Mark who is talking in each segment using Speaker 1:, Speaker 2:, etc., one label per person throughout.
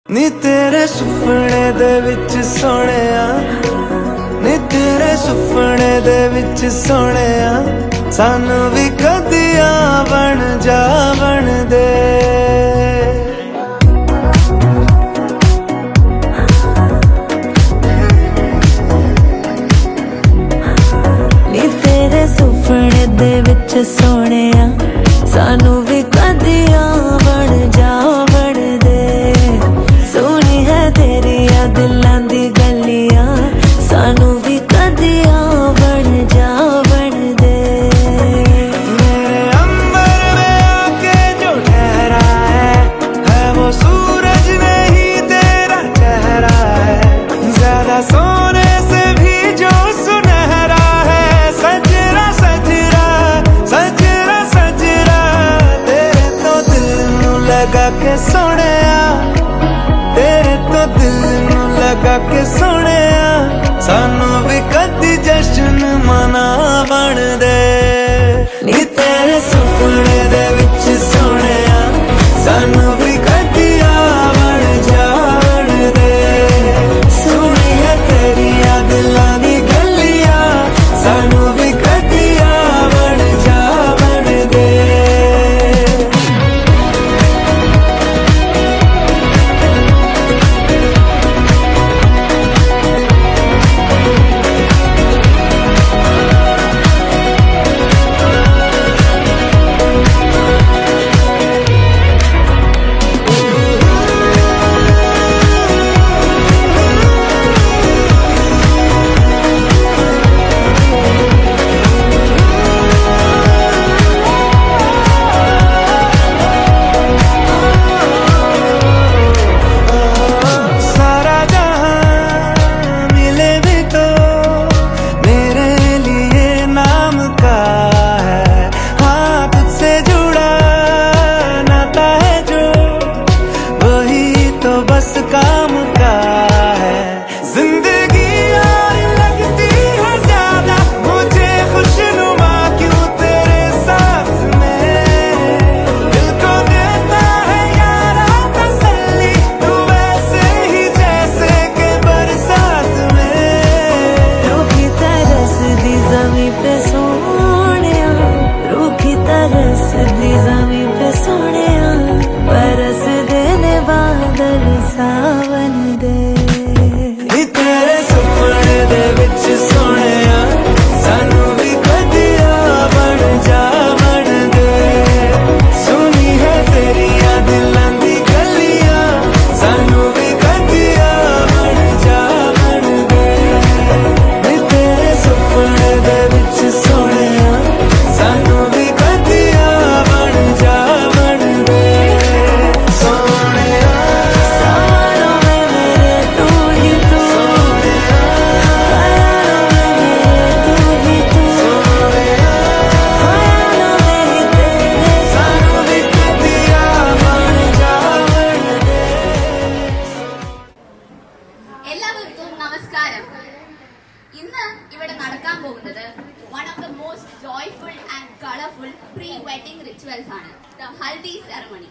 Speaker 1: नी तेरे सुपने दे विच सोहणिया, नी तेरे सुपने दे विच सोहणिया, सानू भी कदिया बन जा बन दे।
Speaker 2: नी तेरे सुपने दे विच सोहणिया, सानू भी कदिया बन जा बन दे। सोनी है तेरिया दिलां दी गलियां, सानू भी कदिया बन जा बन दे।
Speaker 1: मेरे अंबर में आके जो ठहरा है वो सूरज नहीं तेरा चेहरा है। ज्यादा सोने से भी जो सुनहरा है, सजरा सजरा सजरा सजरा। तेरे तो दिल नू लगा के सोहणिया, तेरे तो दिल नू लगा के सोहणिया, सानू भी कदी जश्न मना बन दे। नी तेरे सुपने दे विच सोहणिया, सानू भी कदिया बन जा बन दे। सोहणी है तेरिया दिलां दी गलियां, सानू भी कदिया बन जा बन दे। सारा जहां मिले भी तो मेरे लिए नाम का है। हाँ, तुझसे जुड़ा नाता है जो, वही तो बस काम का है। जिंदगी और लगती है ज्यादा मुझे खुशनुमा क्यों तेरे साथ में। दिल को देता है यारा तसल्ली, तू वैसे ही जैसे के बरसात में।
Speaker 2: रूखी तरस दी ज़मीं पे सोहणिया, रूखी तरस दी ज़मीं पे सोहणिया, बरस देने बादल सावन दे।
Speaker 1: नी तेरे सुपने दे विच सोहणिया, सानू भी कदिया बन जा बन दे। सोहनी है तेरिया दिलां दी गलियां, सानू भी कदिया बन जा बन दे। नी तेरे सुपने दे विच सोहणिया, सानू भी कदिया बन जा बन दे। सोहणिया
Speaker 2: सवालों में मेरे तू ही तू, ख्यालों में मेरे तू ही तू, ख्यालों में ही तेरे
Speaker 1: सानू भी कदिया बन जा बन दे।
Speaker 3: എല്ലാവർക്കും നമസ്കാരം. ഇന്ന് ഇവിടെ നടക്കാൻ പോകുന്നത് one of the most joyful and colourful pre wedding rituals ആണ്, the haldi ceremony.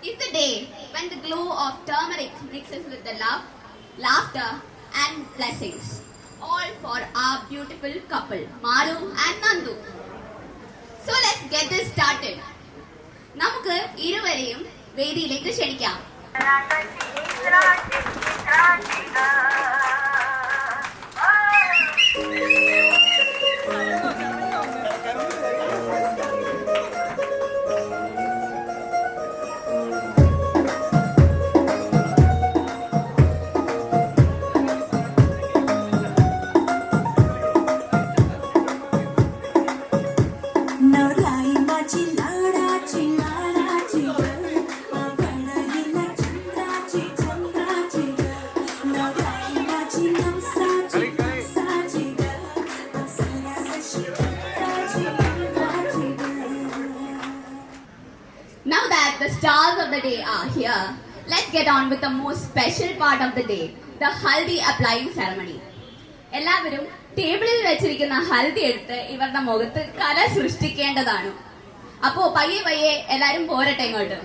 Speaker 3: It's the day when the glow of turmeric mixes with the love, laughter and blessings, all for our beautiful couple Maru and Nandu. So let's get this started. നമുക്ക് ഇരുവരെയും വേദിയിലേക്ക് ക്ഷണിക്കാം.
Speaker 2: नवलाई माझी लाडाची लाडाची गं, आगळहीला चंद्राची चंद्राची गं. नवलाई माझी नवसाची नवसाची गं, नवसाची चंद्राची चंद्राची गं.
Speaker 3: Now that the stars of the day are here, let's get on with the most special part of the day, the haldi applying ceremony. എല്ലാവരും ടേബിളിൽ വെച്ചിരിക്കുന്ന ഹൽദി എടുത്ത് ഇവരുടെ മുഖത്ത് കല സൃഷ്ടിക്കേണ്ടതാണ്. അപ്പോ പയ്യെ പയ്യെ എല്ലാരും പോരട്ടെ ഇങ്ങോട്ട്.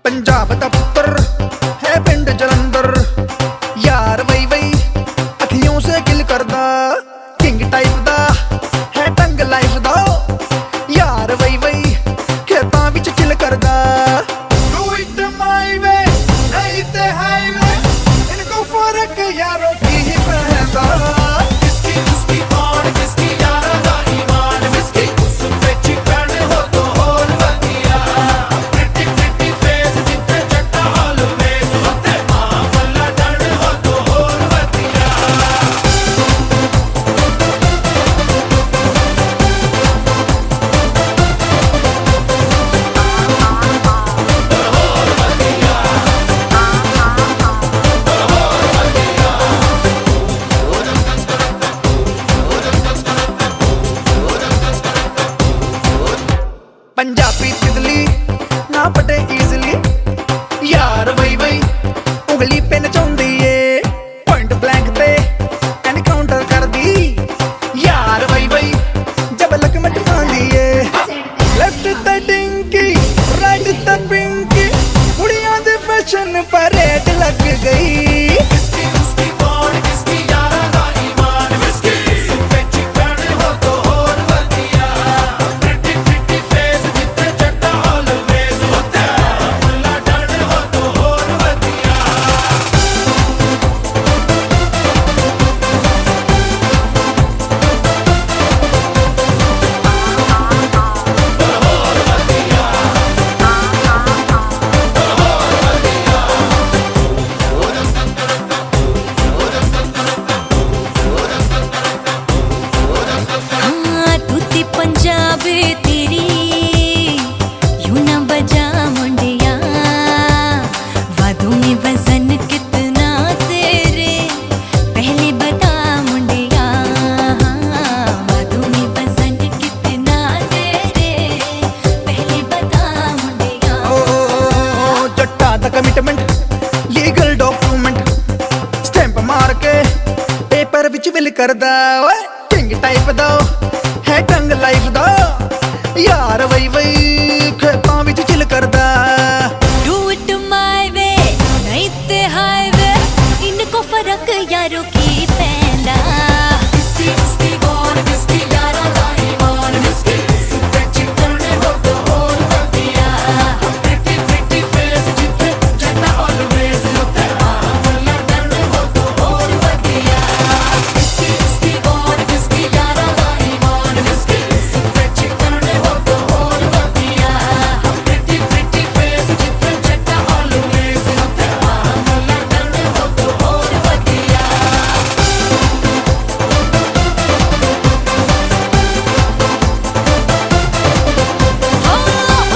Speaker 1: पंजाब दा पुत्तर है पिंड जलंधर, यार वही वही अखियों से किल करदा, किंग टाइप दा है टंग लाइफ दा, यार वही वही खेतां विच चिल करदा। Do it my way, नहीं ते highway, इनको फर्क यारों की ही पहनदा। किसकी उसकी कौन किसकी यारा दा ईमान, किसकी उस पे चिकन हो तो और वधिया। Pretty pretty face जिते जट्टा always होते, मां वाला डर हो तो और वधिया। पंजाबी तितली ना पटे इजली, यार वही वही उंगली पे नचाउंदी ए, पॉइंट ब्लैंक ते एनकाउंटर कर दी, यार वही वही जब लक मटकांदी ए। लेफ्ट ते डिंकी राइट ते पिंकी, कुड़ियां दे फैशन परेड लग गई। किसकी उसकी कौन किसकी यारा दा ईमान, किसकी उस पे चिकन हो तो और वधिया। Pretty pretty face जिते जट्टा always होते, वाला डर हो तो और वधिया।
Speaker 2: हाँ तूती पंजाबी तेरी यूं ना बजा मुंडिया, वादों में वजन कितना तेरे पहले बता मुंडिया, वादों में वजन कितना तेरे पहले बता मुंडिया।
Speaker 1: ओ जट्टा दा कमिटमेंट लीगल डॉक्यूमेंट स्टैंप मार के पेपर विच विल करदा, ओए किंग टाइप दा है टंग लाइफ दा, यार वही वही खेतां विच चिल करदा।
Speaker 2: Do it my way, नहीं ते highway, इनको फर्क यारों की पैंदा। किसकी उसकी कौन किसकी यारा दा ईमान, किसकी उस पे चिकन हो तो और वधिया। Pretty pretty face जिते जट्टा always होते, मां वाला डर हो तो और वधिया। किसकी उसकी कौन किसकी यारा दा ईमान, किसकी उस पे चिकन हो तो और वधिया। Pretty pretty face जिते जट्टा always होते, मां वाला डर हो तो और वधिया।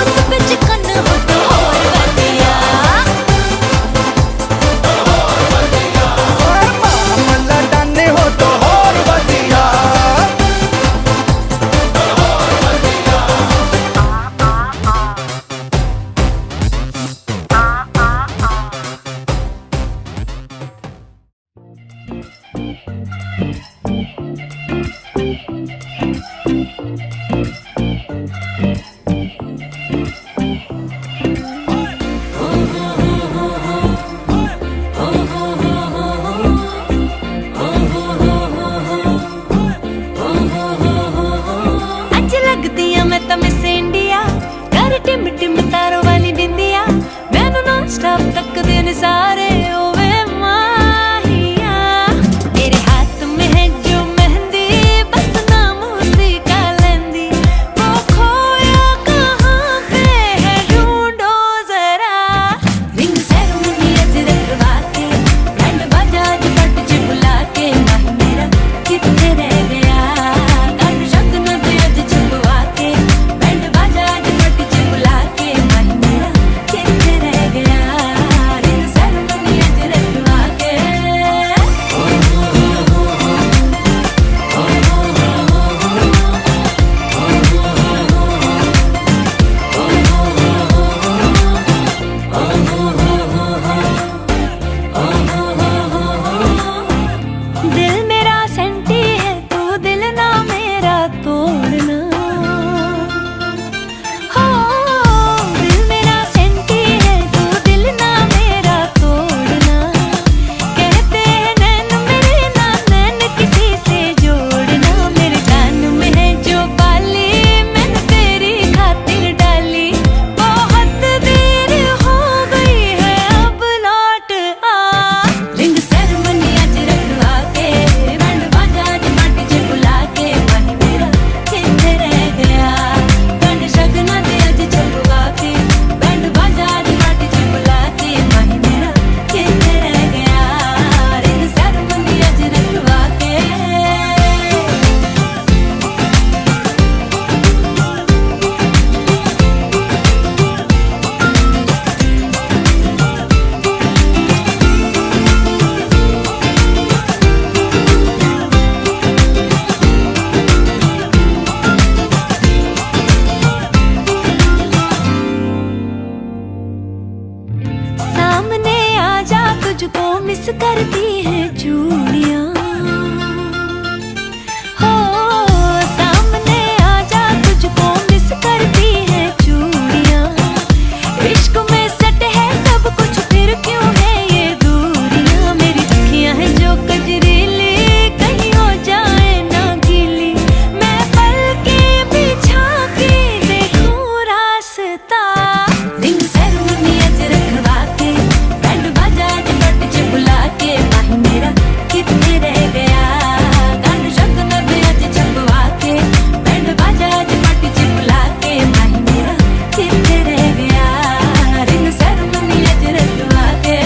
Speaker 2: उस पे चिकन हो तो और वधिया।
Speaker 1: ओए मामला डाने हो तो और वधिया।
Speaker 2: ਅੱਜ ਲੱਗਦੀ ਆ ਮੈਂ ਤਾਂ ਮਿਸ ਇੰਡੀਆ, ਕਰ ਟਿਮ ਟਿਮ ਤਾਰੋ ਵਾਲੀ ਬਿੰਦੀਆਂ, ਮੈਨੂੰ ਨੌਨ ਸਟਾਪ ਤੱਕਦੇ ਨੇ ਸਾਰੇ ਓਵੇ ਮਾਹੀਆ। ਤੇਰੇ ਹੱਥ में है जो मेहंदी, बस नाम उसी का लेंदी, वो खोया मिस करती है चूड़ियां हो सामने आजा तुझको मिस करती है चूड़ियां इश्क में सट है सब कुछ फिर क्यों है ये दूरियां मेरी अखियां हैं जो कजरीली कहीं हो जाए ना गीली मैं पलके बिछा के देखूं रास्ता रिंग सेरेमनी अज रखवा के बैंड बाजा अज नट च बुला के माही मेरा कितने रह गया गान शगन भी अज छपवा के बैंड बाजा अज नट च बुला के माही मेरा कितने रह गया रिंग सेरेमनी अज रखवा के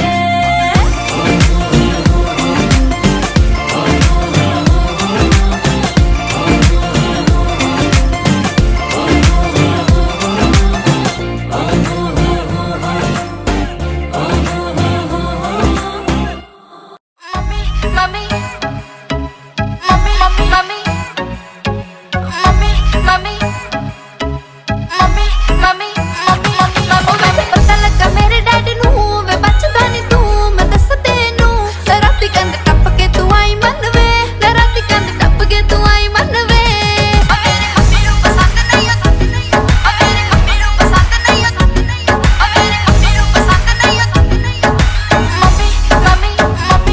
Speaker 2: Mummy, mummy, mummy, mummy, mummy, mummy, mummy, mummy, mummy, mummy, पता लगा मेरे डैडी नू वे बचदा नी तू मैं दस तेनू राती कंध टप के तू आई मन वे राती कंध टप के तू आई मन वे मेरी मम्मी नू पसंद नहीं आ मेरी मम्मी नू पसंद नहीं आ मेरी मम्मी नू पसंद नहीं आ मम्मी मम्मी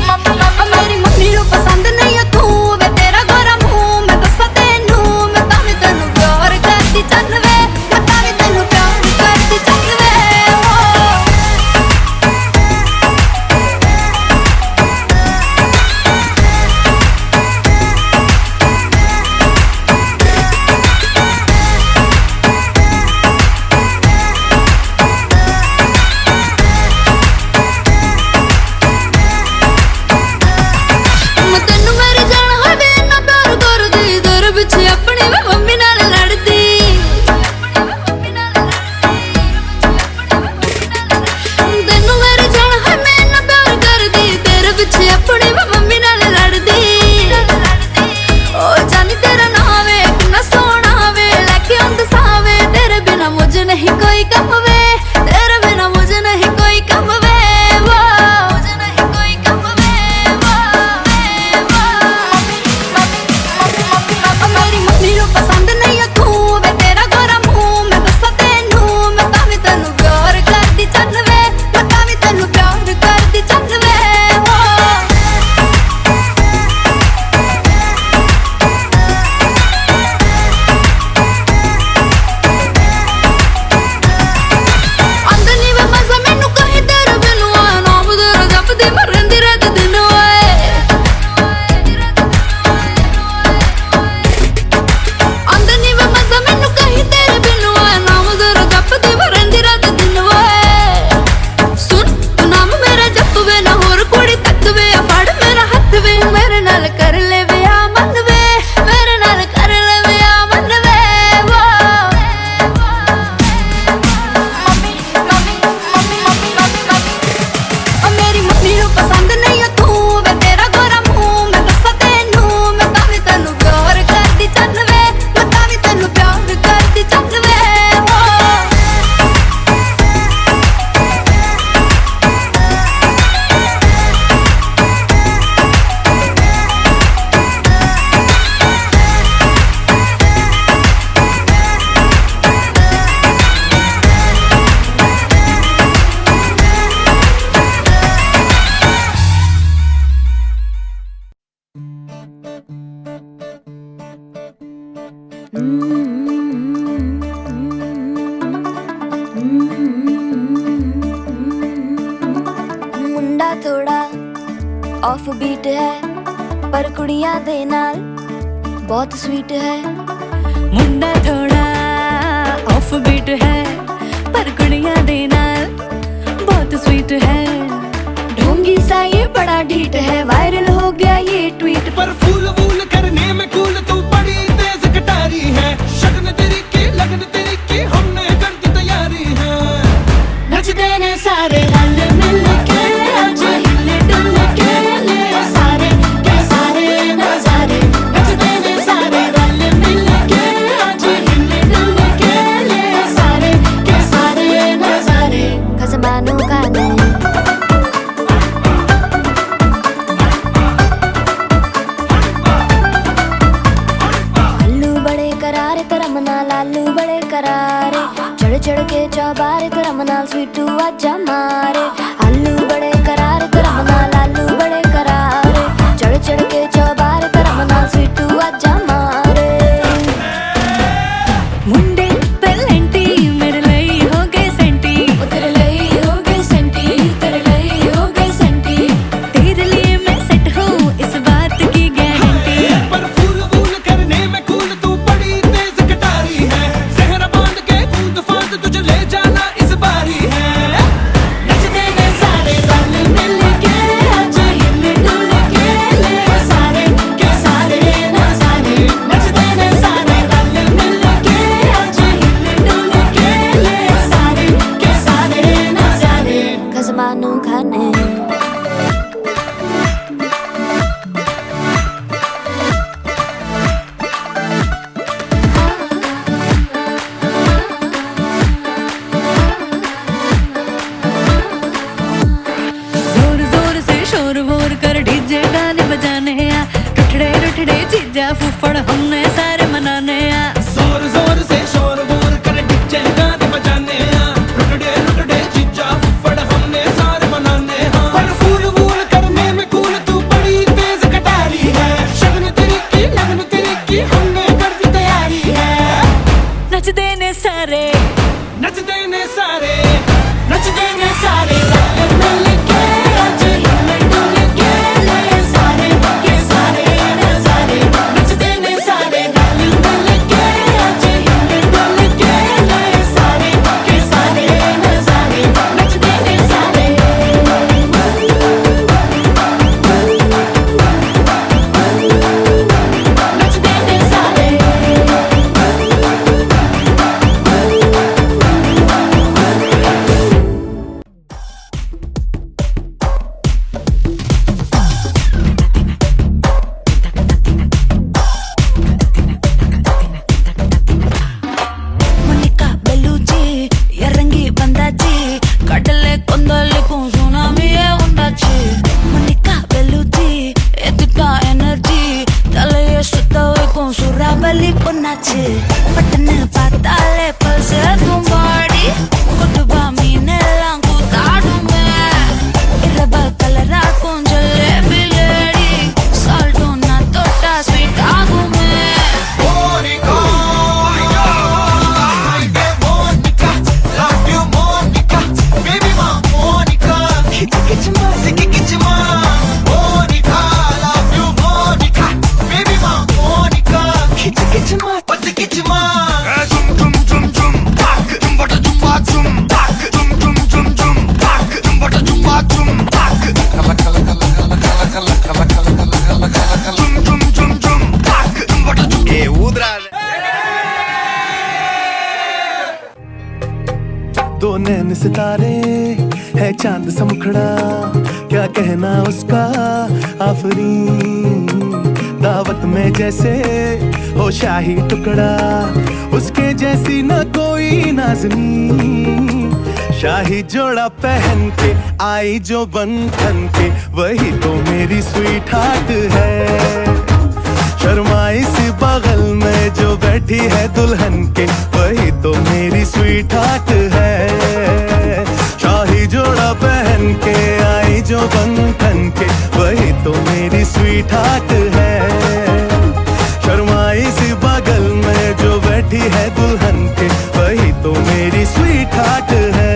Speaker 2: मम्मी मम्मी मेरी मम्मी नू पसंद नहीं आ तू वे तेरा गोरा मुंह मैं दसा तेनू मैं तावी तैनू प्यार करदी चल वे मैं तावी तैनू प्यार करदी चल वे मैं तैनू मेरी जान होवे ना प्यार करदी तेरे पिछे अपनी मैं मम्मी नाल लड़दी तैनू मेरी जान होवे ना प्यार करदी तेरे पिछे अपनी मैं मम्मी नाल लड़दी ओ जानी तेरा नाम वे कितना सोहना वे लेके आंद सावे तेरे बिना मुझे नहीं कोई कम वे तेरे बिना मुझे नहीं कोई कम वे वो मुझे नहीं कोई कम वे वो मेरी मम्मी नू पसंद नहीं आ तू वे तेरा गोरा मुंह मैं दसा तेनू मैं तावी तैनू प्यार करदी चल वे मैं तावी तैनू प्यार करदी चल वे अंदर नी वे मजा मैनू कहीं तेरे बिनु आया नाम तेरा जपदी मैं रहिंदी रात दिन ओए अंदर नी वे मजा मैनू कहीं तेरे बिनु आया नाम तेरा जपदी मैं रहिंदी रात दिन ओए सुन तू नाम मेरा जप वे ना होर कुड़ी तक वे फड़ मेरा हथ वे मेरे नाल कर ले वे आ मन वे मेरे नाल कर ले वे आ मन वे वो mummy mummy mummy mummy mummy ओ मेरी मम्मी नू पसंद नहीं आ तू वे तेरा गोरा मुंह मैं दसा तेनू मैं तावी तैनू प्यार करदी चल वे मैं तावी तैनू प्यार करदी चल वे मुंडा थोड़ा ऑफ बीट है पर कुड़ियां दे नाल बहुत स्वीट है मुंडा थोड़ा ऑफ बीट है पर कुड़ियां दे नाल बहुत स्वीट है ढोंगी सा ये बड़ा ढीठ है वायरल हो गया ये ट्वीट
Speaker 1: पर फूल वूल करने में कूल तू बड़ी तेज कटारी है शगन तेरी की लगन तेरी की हमने कर दी तैयारी है
Speaker 2: नचते ने सारे रल मिल के आज हिले डुल के ले सारे के सारे नजारे नचते ने सारे रल मिल के आज हिले डुल के ले सारे के सारे नजारे खसमानों का नहीं चढ़ के चौबारे तेरा मनाल स्वीटू आजा मारे आलू बड़े करारे तेरा मनाल आलू बड़े करारे चढ़ चढ़ के चौबारे तेरा मनाल स्वीटू आजा मारे मुंडे पेलेंटी मेरे लिए हो गए सेंटी तेरे लिए हो गए सेंटी तेरे लिए हो गए सेंटी तेरे लिए मैं सेट हूँ इस बात की गारंटी
Speaker 4: पर फूल फूल करने में कूल तू बड़ी तेज कटारी है जहरा बांध के कूद फांद तुझे ले जाना इस बारी है
Speaker 2: नचते ने सारे रल मिल के आज हिल डुल के ले सारे के सारे ना सारे नचते ने सारे रल मिल के आज हिल डुल के ले सारे के सारे ना सारे कसमानू खाने जोर जोर से शोर वोर कर डीजे गाने बजाने आ रुठड़े रुठड़े चीजा फुफड़ हमने सारे मनाने आ
Speaker 4: जोर जोर से शोर वोर कर डीजे गाने बजाने हैं रुटड़े रुटड़े चिच्चा फुफड़ हमने सारे मनाने हैं पर फूल फूल करने में कूल तू बड़ी तेज कटारी है शगन तेरी की लगन तेरी की हमने कर दी तैयारी है
Speaker 2: नचते ने सारे
Speaker 4: नचते ने सारे
Speaker 2: नचते ने सारे रल मिल के आज हिल डुल के ले सारे के सारे ना सारे नचते ने सारे रल मिल के आज हिल डुल के ले सारे के सारे ना सारे नचते ने सारे नचते ने सारे Monica Bellucci, ఎర్రంగి బందాచి కడలే కొందలకు సునామీ ఉండొచ్చు Monica Bellucci, ఎత్తుతా ఎనర్జీ தலைய சுத்த வைக்கும் சுறாபலி பொண்ணாச்சு பட்டன்னு பார்த்தாலே பல்ஸ் ஏத்தும் பாடி கொட்டுபா மீனெல்லாம் கூத்தாடுமே இரவ கலராக்கும் ஜல்லேபி லேடி சால்ட்டும் நான் தொட்டா ஸ்வீட் ஆகுமே
Speaker 4: Monica, Monica, love you Monica, baby ma Monica, kichma, siki kichma, Monica, love you Monica, baby ma Monica, kichma, what kichma. Zum zum zum zum, tak, zum bata zum ba zum, tak, zum zum zum zum, tak, zum bata zum ba zum, tak. Kala kala kala kala kala kala kala kala kala kala kala kala. Zum zum zum zum, tak, zum bata zum.
Speaker 5: ये उधरा
Speaker 1: दो नैन सितारे है चांद सा मुखड़ा क्या कहना उसका आफरीन दावत में जैसे हो शाही टुकड़ा उसके जैसी न कोई नाज़नीन शाही जोड़ा पहन के आई जो बन ठन के वही तो मेरी स्वीट हार्ट है शर्माई सी बगल में जो बैठी है दुल्हन के वही तो मेरी स्वीट हार्ट है शाही जोड़ा पहन के आई जो बन ठन के वही तो मेरी स्वीट हार्ट है शर्माई सी बगल में जो बैठी है दुल्हन के वही तो मेरी स्वीट हार्ट है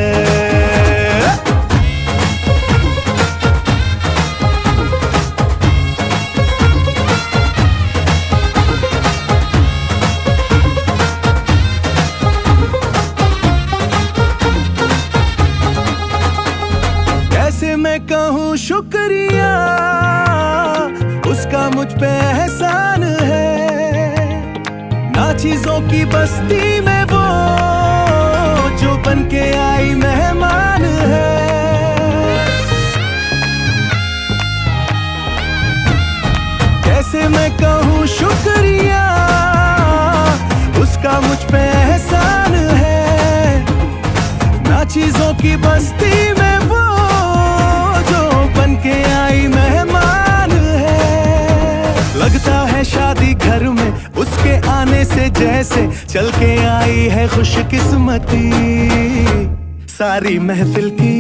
Speaker 1: कैसे मैं कहूँ शुक्रिया उसका मुझ पे एहसान है ना चीजों की बस्ती में वो जो बन के आई मेहमान है कैसे मैं कहूँ शुक्रिया उसका मुझ पे एहसान है ना चीजों की बस्ती में वो जो बन के आई मेहमान है लगता है शादी घर में उसके आने से जैसे चल के आई है खुशकिस्मती, सारी महफिल की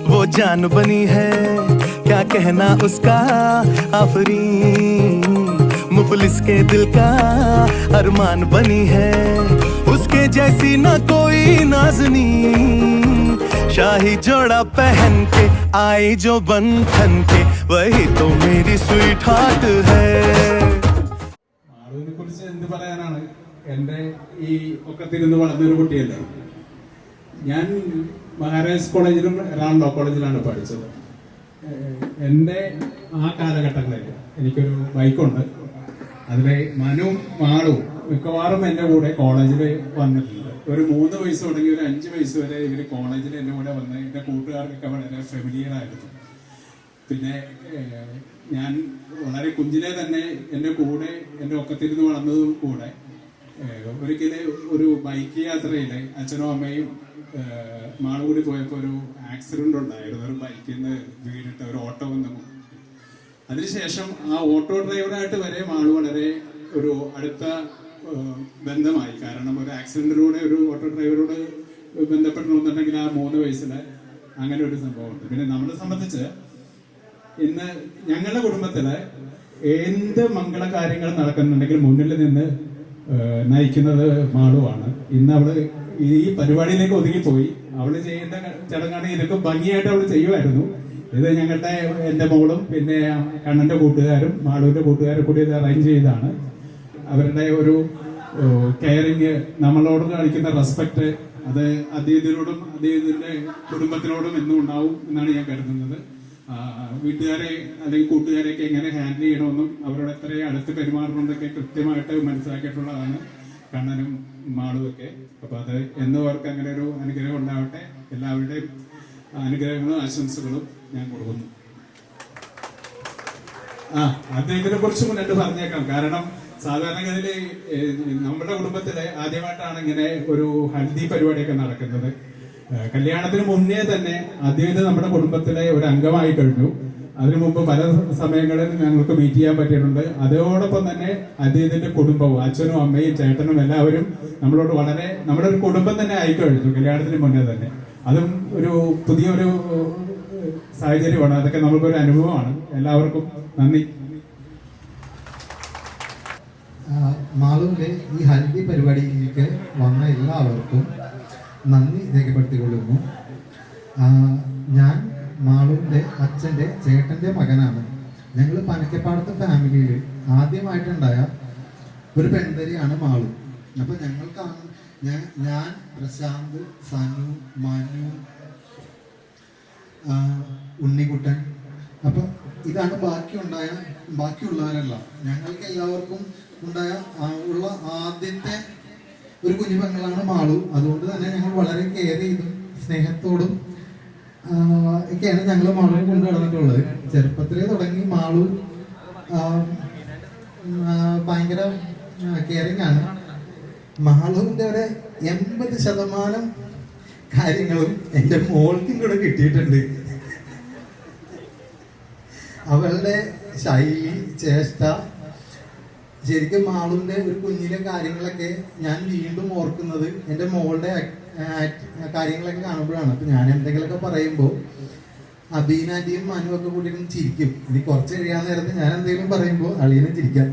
Speaker 1: वो जान बनी है, क्या कहना उसका आफरीन, मुफलिस के दिल का अरमान बनी है, उसके जैसी ना कोई नाज़नी, शाही जोड़ा पहन के आई जो बन ठन के, वही तो मेरी स्वीट हार्ट है.
Speaker 5: മാളുവിനെ കുറിച്ച് എന്ത് പറയാനാണ്? എൻ്റെ ഈ ഒക്കത്തിരുന്ന് വളർന്നൊരു കുട്ടിയല്ലേ. ഞാൻ മഹാരാജാസ് കോളേജിലും എറണാകുളം ലോ കോളേജിലാണ് പഠിച്ചത്. എൻ്റെ ആ കാലഘട്ടങ്ങളിൽ എനിക്കൊരു ബൈക്കുണ്ട്. അതിലെ മനുവും മാളും മിക്കവാറും എൻ്റെ കൂടെ കോളേജിൽ വന്നിട്ടുണ്ട്. ഒരു 3 വയസ്സ് തുടങ്ങി ഒരു 5 വയസ്സ് വരെ ഇവർ കോളേജിൽ എൻ്റെ കൂടെ വന്ന് എൻ്റെ കൂട്ടുകാർക്കൊക്കെ വളരെ ഫെമിലിയർ ആയിരുന്നു. പിന്നെ ഞാൻ വളരെ കുഞ്ഞിലെ തന്നെ എൻ്റെ കൂടെ എൻ്റെ ഒക്കത്തിരുന്ന് വളർന്നതും കൂടെ ഒരിക്കലും ഒരു ബൈക്ക് യാത്രയിൽ അച്ഛനും അമ്മയും മാള് കൂടി പോയപ്പോൾ ഒരു ആക്സിഡന്റ് ഉണ്ടായിരുന്നു. ഒരു ബൈക്കിൽ നിന്ന് വീണിട്ട് ഒരു ഓട്ടോ വന്നു. അതിനുശേഷം ആ ഓട്ടോ ഡ്രൈവറായിട്ട് വരെ മാള് വളരെ ഒരു അടുത്ത ബന്ധമായി. കാരണം ഒരു ആക്സിഡന്റിലൂടെ ഒരു ഓട്ടോ ഡ്രൈവറോട് ബന്ധപ്പെടണമെന്നുണ്ടെങ്കിൽ ആ 3 വയസ്സിൽ അങ്ങനെ ഒരു സംഭവമുണ്ട്. പിന്നെ നമ്മളെ സംബന്ധിച്ച് ഇന്ന് ഞങ്ങളുടെ കുടുംബത്തില് എന്ത് മംഗള കാര്യങ്ങൾ നടക്കുന്നുണ്ടെങ്കിൽ മുന്നിൽ നിന്ന് നയിക്കുന്നത് മാളുവാണ്. ഇന്ന് അവള് ഈ പരിപാടിയിലേക്ക് ഒതുങ്ങിപ്പോയി. അവള് ചെയ്യുന്ന ചടങ്ങാണെങ്കിൽ ഇതൊക്കെ ഭംഗിയായിട്ട് അവള് ചെയ്യുമായിരുന്നു. ഇത് ഞങ്ങളുടെ എൻ്റെ മോളും പിന്നെ കണ്ണന്റെ കൂട്ടുകാരും മാളുവിന്റെ കൂട്ടുകാരും കൂടി ഇത് അറേഞ്ച് ചെയ്താണ്. അവരുടെ ഒരു കെയറിങ്, നമ്മളോട് കാണിക്കുന്ന റെസ്പെക്ട്, അത് അദ്ദേഹത്തിനോടും അദ്ദേഹത്തിന്റെ കുടുംബത്തിനോടും എന്നും ഉണ്ടാവും എന്നാണ് ഞാൻ കരുതുന്നത്. വീട്ടുകാരെ അല്ലെങ്കിൽ കൂട്ടുകാരെയൊക്കെ എങ്ങനെ ഹാൻഡിൽ ചെയ്യണമെന്നും അവരോട് എത്രയും അടുത്ത് പെരുമാറണമെന്നൊക്കെ കൃത്യമായിട്ട് മനസ്സിലാക്കിയിട്ടുള്ളതാണ് കണ്ണനും മാളും ഒക്കെ. അപ്പൊ അത് എന്നും അവർക്ക് അങ്ങനെ ഒരു അനുഗ്രഹം ഉണ്ടാവട്ടെ. എല്ലാവരുടെയും അനുഗ്രഹങ്ങളും ആശംസകളും ഞാൻ കൊടുക്കുന്നു. അദ്ദേഹത്തിനെ കുറിച്ച് മുന്നിട്ട് പറഞ്ഞേക്കാം. കാരണം സാധാരണഗതിയില് നമ്മുടെ കുടുംബത്തില് ആദ്യമായിട്ടാണ് ഇങ്ങനെ ഒരു ഹൽദി പരിപാടിയൊക്കെ നടക്കുന്നത്. കല്യാണത്തിന് മുന്നേ തന്നെ അദ്ദേഹം നമ്മുടെ കുടുംബത്തിലെ ഒരു അംഗമായി കഴിഞ്ഞു. അതിനു മുമ്പ് പല സമയങ്ങളിൽ ഞങ്ങൾക്ക് മീറ്റ് ചെയ്യാൻ പറ്റിയിട്ടുണ്ട്. അതോടൊപ്പം തന്നെ അദ്ദേഹത്തിന്റെ കുടുംബവും അച്ഛനും അമ്മയും ചേട്ടനും എല്ലാവരും നമ്മളോട് വളരെ നമ്മുടെ ഒരു കുടുംബം തന്നെ ആയിക്കഴിഞ്ഞു കല്യാണത്തിന് മുന്നേ തന്നെ. അതും ഒരു പുതിയൊരു സാഹചര്യമാണ്. അതൊക്കെ നമുക്കൊരു അനുഭവമാണ്. എല്ലാവർക്കും നന്ദി.
Speaker 6: മാളുവിലെ ഈ ഹൽദി പരിപാടിയിലേക്ക് വന്ന എല്ലാവർക്കും നന്ദി രേഖപ്പെടുത്തിക്കൊള്ളുന്നു. ഞാൻ മാളുവിൻ്റെ അച്ഛൻ്റെ ചേട്ടൻ്റെ മകനാണ്. ഞങ്ങൾ പനക്കപ്പാടത്തെ ഫാമിലിയിൽ ആദ്യമായിട്ടുണ്ടായ ഒരു പെൺതരിയാണ് മാളു. അപ്പം ഞങ്ങൾക്കാണ് ഞാൻ പ്രശാന്ത്, സനു, മനു, ഉണ്ണിക്കുട്ടൻ, അപ്പം ഇതാണ് ബാക്കിയുള്ളവരല്ല. ഞങ്ങൾക്ക് എല്ലാവർക്കും ഉണ്ടായ ഉള്ള ആദ്യത്തെ ഒരു കുഞ്ഞു പെങ്ങളാണ് മാളു. അതുകൊണ്ട് തന്നെ ഞങ്ങൾ വളരെ കെയർ ചെയ്തും സ്നേഹത്തോടും ഒക്കെയാണ് ഞങ്ങൾ മാളുവിനെ കൊണ്ടു നടന്നിട്ടുള്ളത്. ചെറുപ്പത്തിലേ തുടങ്ങി മാളു ഭയങ്കര കെയറിങ് ആണ്. മാളുവിൻ്റെ ഒരു 80% കാര്യങ്ങളും എൻ്റെ മോൾക്കും കൂടെ കിട്ടിയിട്ടുണ്ട്. അവളുടെ ശൈലി, ചേഷ്ട, ശരിക്കും മാളുവിൻ്റെ ഒരു കുഞ്ഞിലെ കാര്യങ്ങളൊക്കെ ഞാൻ വീണ്ടും ഓർക്കുന്നത് എൻ്റെ മോളുടെ കാര്യങ്ങളൊക്കെ കാണുമ്പോഴാണ്. അപ്പം ഞാൻ എന്തെങ്കിലുമൊക്കെ പറയുമ്പോൾ അബീനാന്റിയും മനുവും ഒക്കെ കൂട്ടിയിട്ടും ചിരിക്കും. ഇനി കുറച്ച് കഴിയാൻ നേരത്ത് ഞാൻ എന്തെങ്കിലും പറയുമ്പോൾ അളിയനും ചിരിക്കാൻ.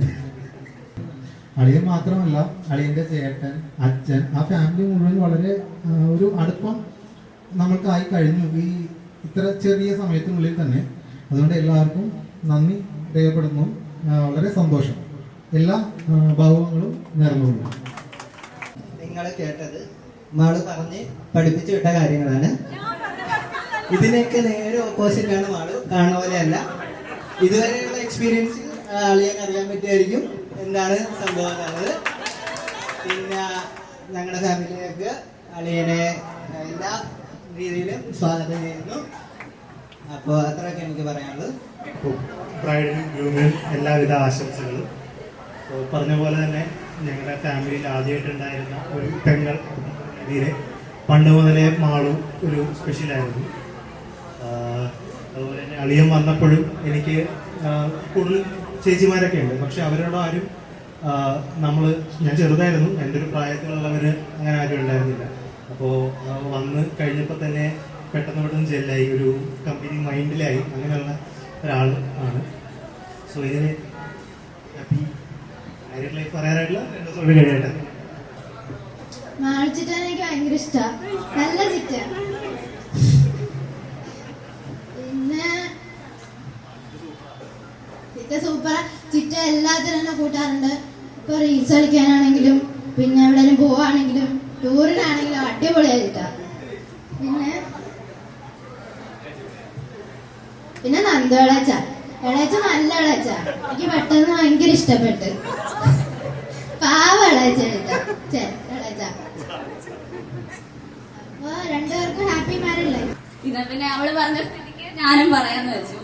Speaker 6: അളിയൻ മാത്രമല്ല, അളിയൻ്റെ ചേട്ടൻ, അച്ഛൻ, ആ ഫാമിലി മുഴുവൻ വളരെ ഒരു അടുപ്പം നമ്മൾക്കായി കഴിഞ്ഞു ഈ ഇത്ര ചെറിയ സമയത്തിനുള്ളിൽ തന്നെ. അതുകൊണ്ട് എല്ലാവർക്കും നന്ദി രേഖപ്പെടുന്നു. വളരെ സന്തോഷം. എല്ലാ ഭാവങ്ങളും നേർന്നുകൊള്ളു.
Speaker 7: നിങ്ങൾ കേട്ടത് മാള് പറഞ്ഞ് പഠിപ്പിച്ചു വിട്ട കാര്യങ്ങളാണ്. ഇതിനൊക്കെ നേരെ ഓപ്പോസിറ്റാണ് മാള്. കാണുന്ന പോലെയല്ല. ഇതുവരെയുള്ള എക്സ്പീരിയൻസ് അളിയൻ അറിയാൻ പറ്റുമായിരിക്കും എന്താണ് സംഭവം എന്നുള്ളത്. പിന്നെ ഞങ്ങളുടെ ഫാമിലിയിലേക്ക് അളിയനെ എല്ലാ രീതിയിലും സ്വാഗതം ചെയ്യുന്നു. അപ്പോൾ അത്രയൊക്കെ എനിക്ക് പറയാനുള്ളത്.
Speaker 8: ബ്രൈഡിനും ഗ്രൂമിനും എല്ലാവിധ ആശംസകളും. പറഞ്ഞ പോലെ തന്നെ ഞങ്ങളുടെ ഫാമിലിയിൽ ആദ്യമായിട്ടുണ്ടായിരുന്ന ഒരു പെങ്ങൾ ഇതിൽ പണ്ട് മുതലേ മാളു ഒരു സ്പെഷ്യലായിരുന്നു. അതുപോലെ തന്നെ അളിയൻ വന്നപ്പോഴും എനിക്ക് കൂടുതൽ ചേച്ചിമാരൊക്കെ ഉണ്ട്. പക്ഷെ അവരോട് ആരും ഞാൻ ചെറുതായിരുന്നു, എൻ്റെ ഒരു പ്രായത്തിലുള്ളവർ അങ്ങനെ ആരും ഉണ്ടായിരുന്നില്ല. അപ്പോൾ വന്ന് കഴിഞ്ഞപ്പോൾ തന്നെ പെട്ടെന്ന് പെട്ടെന്ന് ജെല്ലായി, ഒരു കമ്പനി മൈൻഡിലായി, അങ്ങനെയുള്ള ഒരാൾ ആണ്. സോ ഇതിന് ഹാപ്പി മാരീഡ് ലൈഫ് പറയാനായിട്ടുള്ള 2 ദിവസം കൂടി കഴിയട്ടെ.
Speaker 9: മാളിച്ചിട്ടാണ് എനിക്ക് ഭയങ്കര ഇഷ്ടമാണ്, നല്ല ചിറ്റാണ്. പിന്നെ ചിറ്റ സൂപ്പറാ. ചിറ്റ എല്ലാത്തിനും എന്നെ കൂട്ടാറുണ്ട്. ഇപ്പൊ റീൽസ് കളിക്കാനാണെങ്കിലും പിന്നെ എവിടെയും പോവാണെങ്കിലും ടൂറിനാണെങ്കിലും അടിപൊളിയായി ചിറ്റ. പിന്നെ നന്ദു ഇളച്ച നല്ല ഇളച്ച, എനിക്ക് പെട്ടെന്ന് ഭയങ്കര ഇഷ്ടപ്പെട്ട്. പാവ ഇളച്ച ഇളച്ച. അപ്പൊ രണ്ടുപേർക്കും ഹാപ്പി മാരീഡ് ലൈഫ്.
Speaker 3: ഇന്ന് പിന്നെ അവള് പറഞ്ഞ സ്ഥിതിക്ക് ഞാനും പറയാന്ന് വെച്ചു.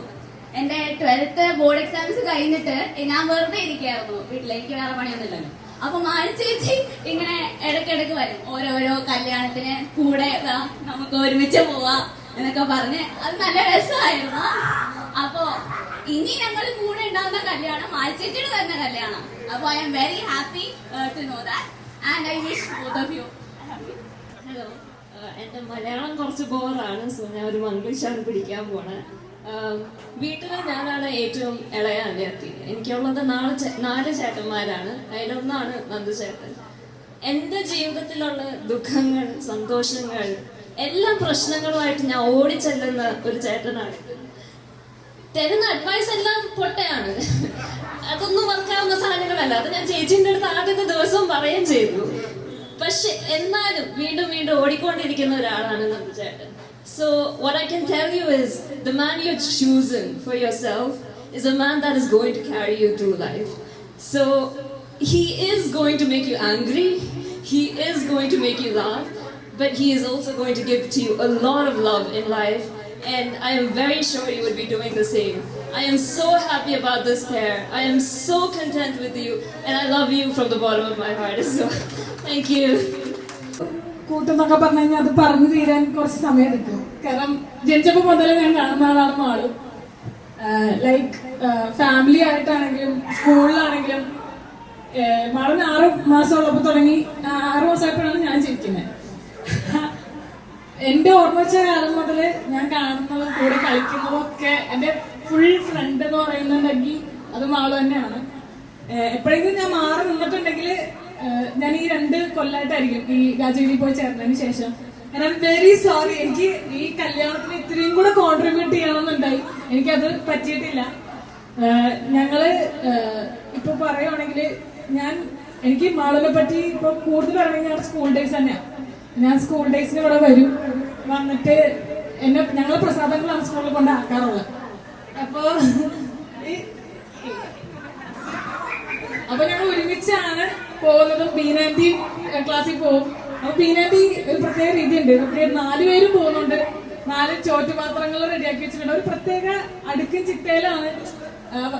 Speaker 3: എന്റെ 12th ബോർഡ് എക്സാംസ് കഴിഞ്ഞിട്ട് ഞാൻ വെറുതെ ഇരിക്കുകയായിരുന്നു വീട്ടിൽ, എനിക്ക് വേറെ പണിയൊന്നുമില്ലല്ലോ. അപ്പൊ മാളി ചേച്ചി ഇങ്ങനെ ഇടയ്ക്കിടയ്ക്ക് വരും, ഓരോരോ കല്യാണത്തിന് കൂടെ നമുക്ക് ഒരുമിച്ച് പോവാം എന്നൊക്കെ പറഞ്ഞ്, അത് നല്ല രസമായിരുന്നു. അപ്പോ ഇനി ഞങ്ങൾ കൂടെ ഉണ്ടാകുന്ന കല്യാണം മാളി ചേച്ചിയുടെ തന്നെ കല്യാണം. അപ്പൊ I am very happy to know that and I wish both of you.
Speaker 10: Hello, എൻ്റെ മലയാളം കുറച്ച് ബോറാണ്, സോ ഞാൻ ഒരു മംഗ്ലീഷാണ് പിടിക്കാൻ പോണേ. വീട്ടിൽ ഞാനാണ് ഏറ്റവും ഇളയ അനിയത്തി. എനിക്കുള്ളത് 4 ചേട്ടന്മാരാണ്. അതിലൊന്നാണ് നന്ദു ചേട്ടൻ. എൻ്റെ ജീവിതത്തിലുള്ള ദുഃഖങ്ങൾ, സന്തോഷങ്ങൾ, എല്ലാ പ്രശ്നങ്ങളുമായിട്ട് ഞാൻ ഓടിച്ചെല്ലുന്ന ഒരു ചേട്ടനാണ്. തരുന്ന അഡ്വൈസ് എല്ലാം പൊട്ടയാണ്, അതൊന്നും വർക്കാവുന്ന സാധനങ്ങളല്ല. അത് ഞാൻ ചേച്ചീൻ്റെ അടുത്ത് ആദ്യത്തെ ദിവസം പറയുകയും ചെയ്തു. പക്ഷെ എന്നാലും വീണ്ടും വീണ്ടും ഓടിക്കൊണ്ടിരിക്കുന്ന ഒരാളാണ് നന്ദു ചേട്ടൻ. So what I can tell you is the man you're choosing for yourself is a man that is going to carry you through life. So he is going to make you angry, he is going to make you laugh, but he is also going to give to you a lot of love in life, and I am very sure you would be doing the same. I am so happy about this pair. I am so content with you, and I love you from the bottom of my heart. So thank you.
Speaker 11: കൂട്ടെന്നൊക്കെ പറഞ്ഞു കഴിഞ്ഞാൽ അത് പറഞ്ഞു തീരാൻ കുറച്ച് സമയം എടുക്കും. കാരണം ജനിച്ചപ്പോൾ മുതലേ ഞാൻ കാണുന്ന ആളാണ് മാളു. ലൈക്ക് ഫാമിലി ആയിട്ടാണെങ്കിലും സ്കൂളിലാണെങ്കിലും മാളിന് 6 മാസം ഉള്ളപ്പോൾ തുടങ്ങി 6 മാസമായപ്പോഴാണ് ഞാൻ ജനിക്കുന്നത്. എൻ്റെ ഓർമ്മ വെച്ച കാലം മുതൽ ഞാൻ കാണുന്നതും കൂടെ കളിക്കുന്നതും ഒക്കെ എൻ്റെ ഫുൾ ഫ്രണ്ട് എന്ന് പറയുന്നുണ്ടെങ്കിൽ അത് മാളു തന്നെയാണ്. എപ്പോഴെങ്കിലും ഞാൻ മാറി നിന്നിട്ടുണ്ടെങ്കിൽ ഞാൻ ഈ 2 കൊല്ലമായിട്ടായിരിക്കും ഈ രാജഗിരി പോയി ചേർന്നതിന് ശേഷം. I am very sorry. എനിക്ക് ഈ കല്യാണത്തിന് ഇത്രയും കൂടെ കോൺട്രിബ്യൂട്ട് ചെയ്യണമെന്നുണ്ടായി, എനിക്കത് പറ്റിയിട്ടില്ല. ഞങ്ങള് ഇപ്പൊ പറയുവാണെങ്കിൽ എനിക്ക് മാളിനെ പറ്റി ഇപ്പൊ കൂടുതൽ അറിയാൻ ഞങ്ങളുടെ സ്കൂൾ ഡേയ്സ് തന്നെയാണ്. ഞാൻ സ്കൂൾ ഡേയ്സിന് ഇവിടെ വരും, വന്നിട്ട് ഞങ്ങളെ പ്രസാദങ്ങളാണ് സ്കൂളിൽ കൊണ്ട് ആക്കാറുള്ളത്. അപ്പൊ ഞങ്ങൾ ഒരുമിച്ചാണ് പോകുന്നതും. ബീനാന്റിയും ക്ലാസ്സിൽ പോകും. അപ്പൊ ബീനാന്റി ഒരു പ്രത്യേക രീതിയുണ്ട്. 4 പേരും പോകുന്നുണ്ട്. 4 ചോറ്റുപാത്രങ്ങൾ റെഡിയാക്കി വെച്ചിട്ടുണ്ട്. ഒരു പ്രത്യേക അടുക്കും ചിട്ടയിലാണ്.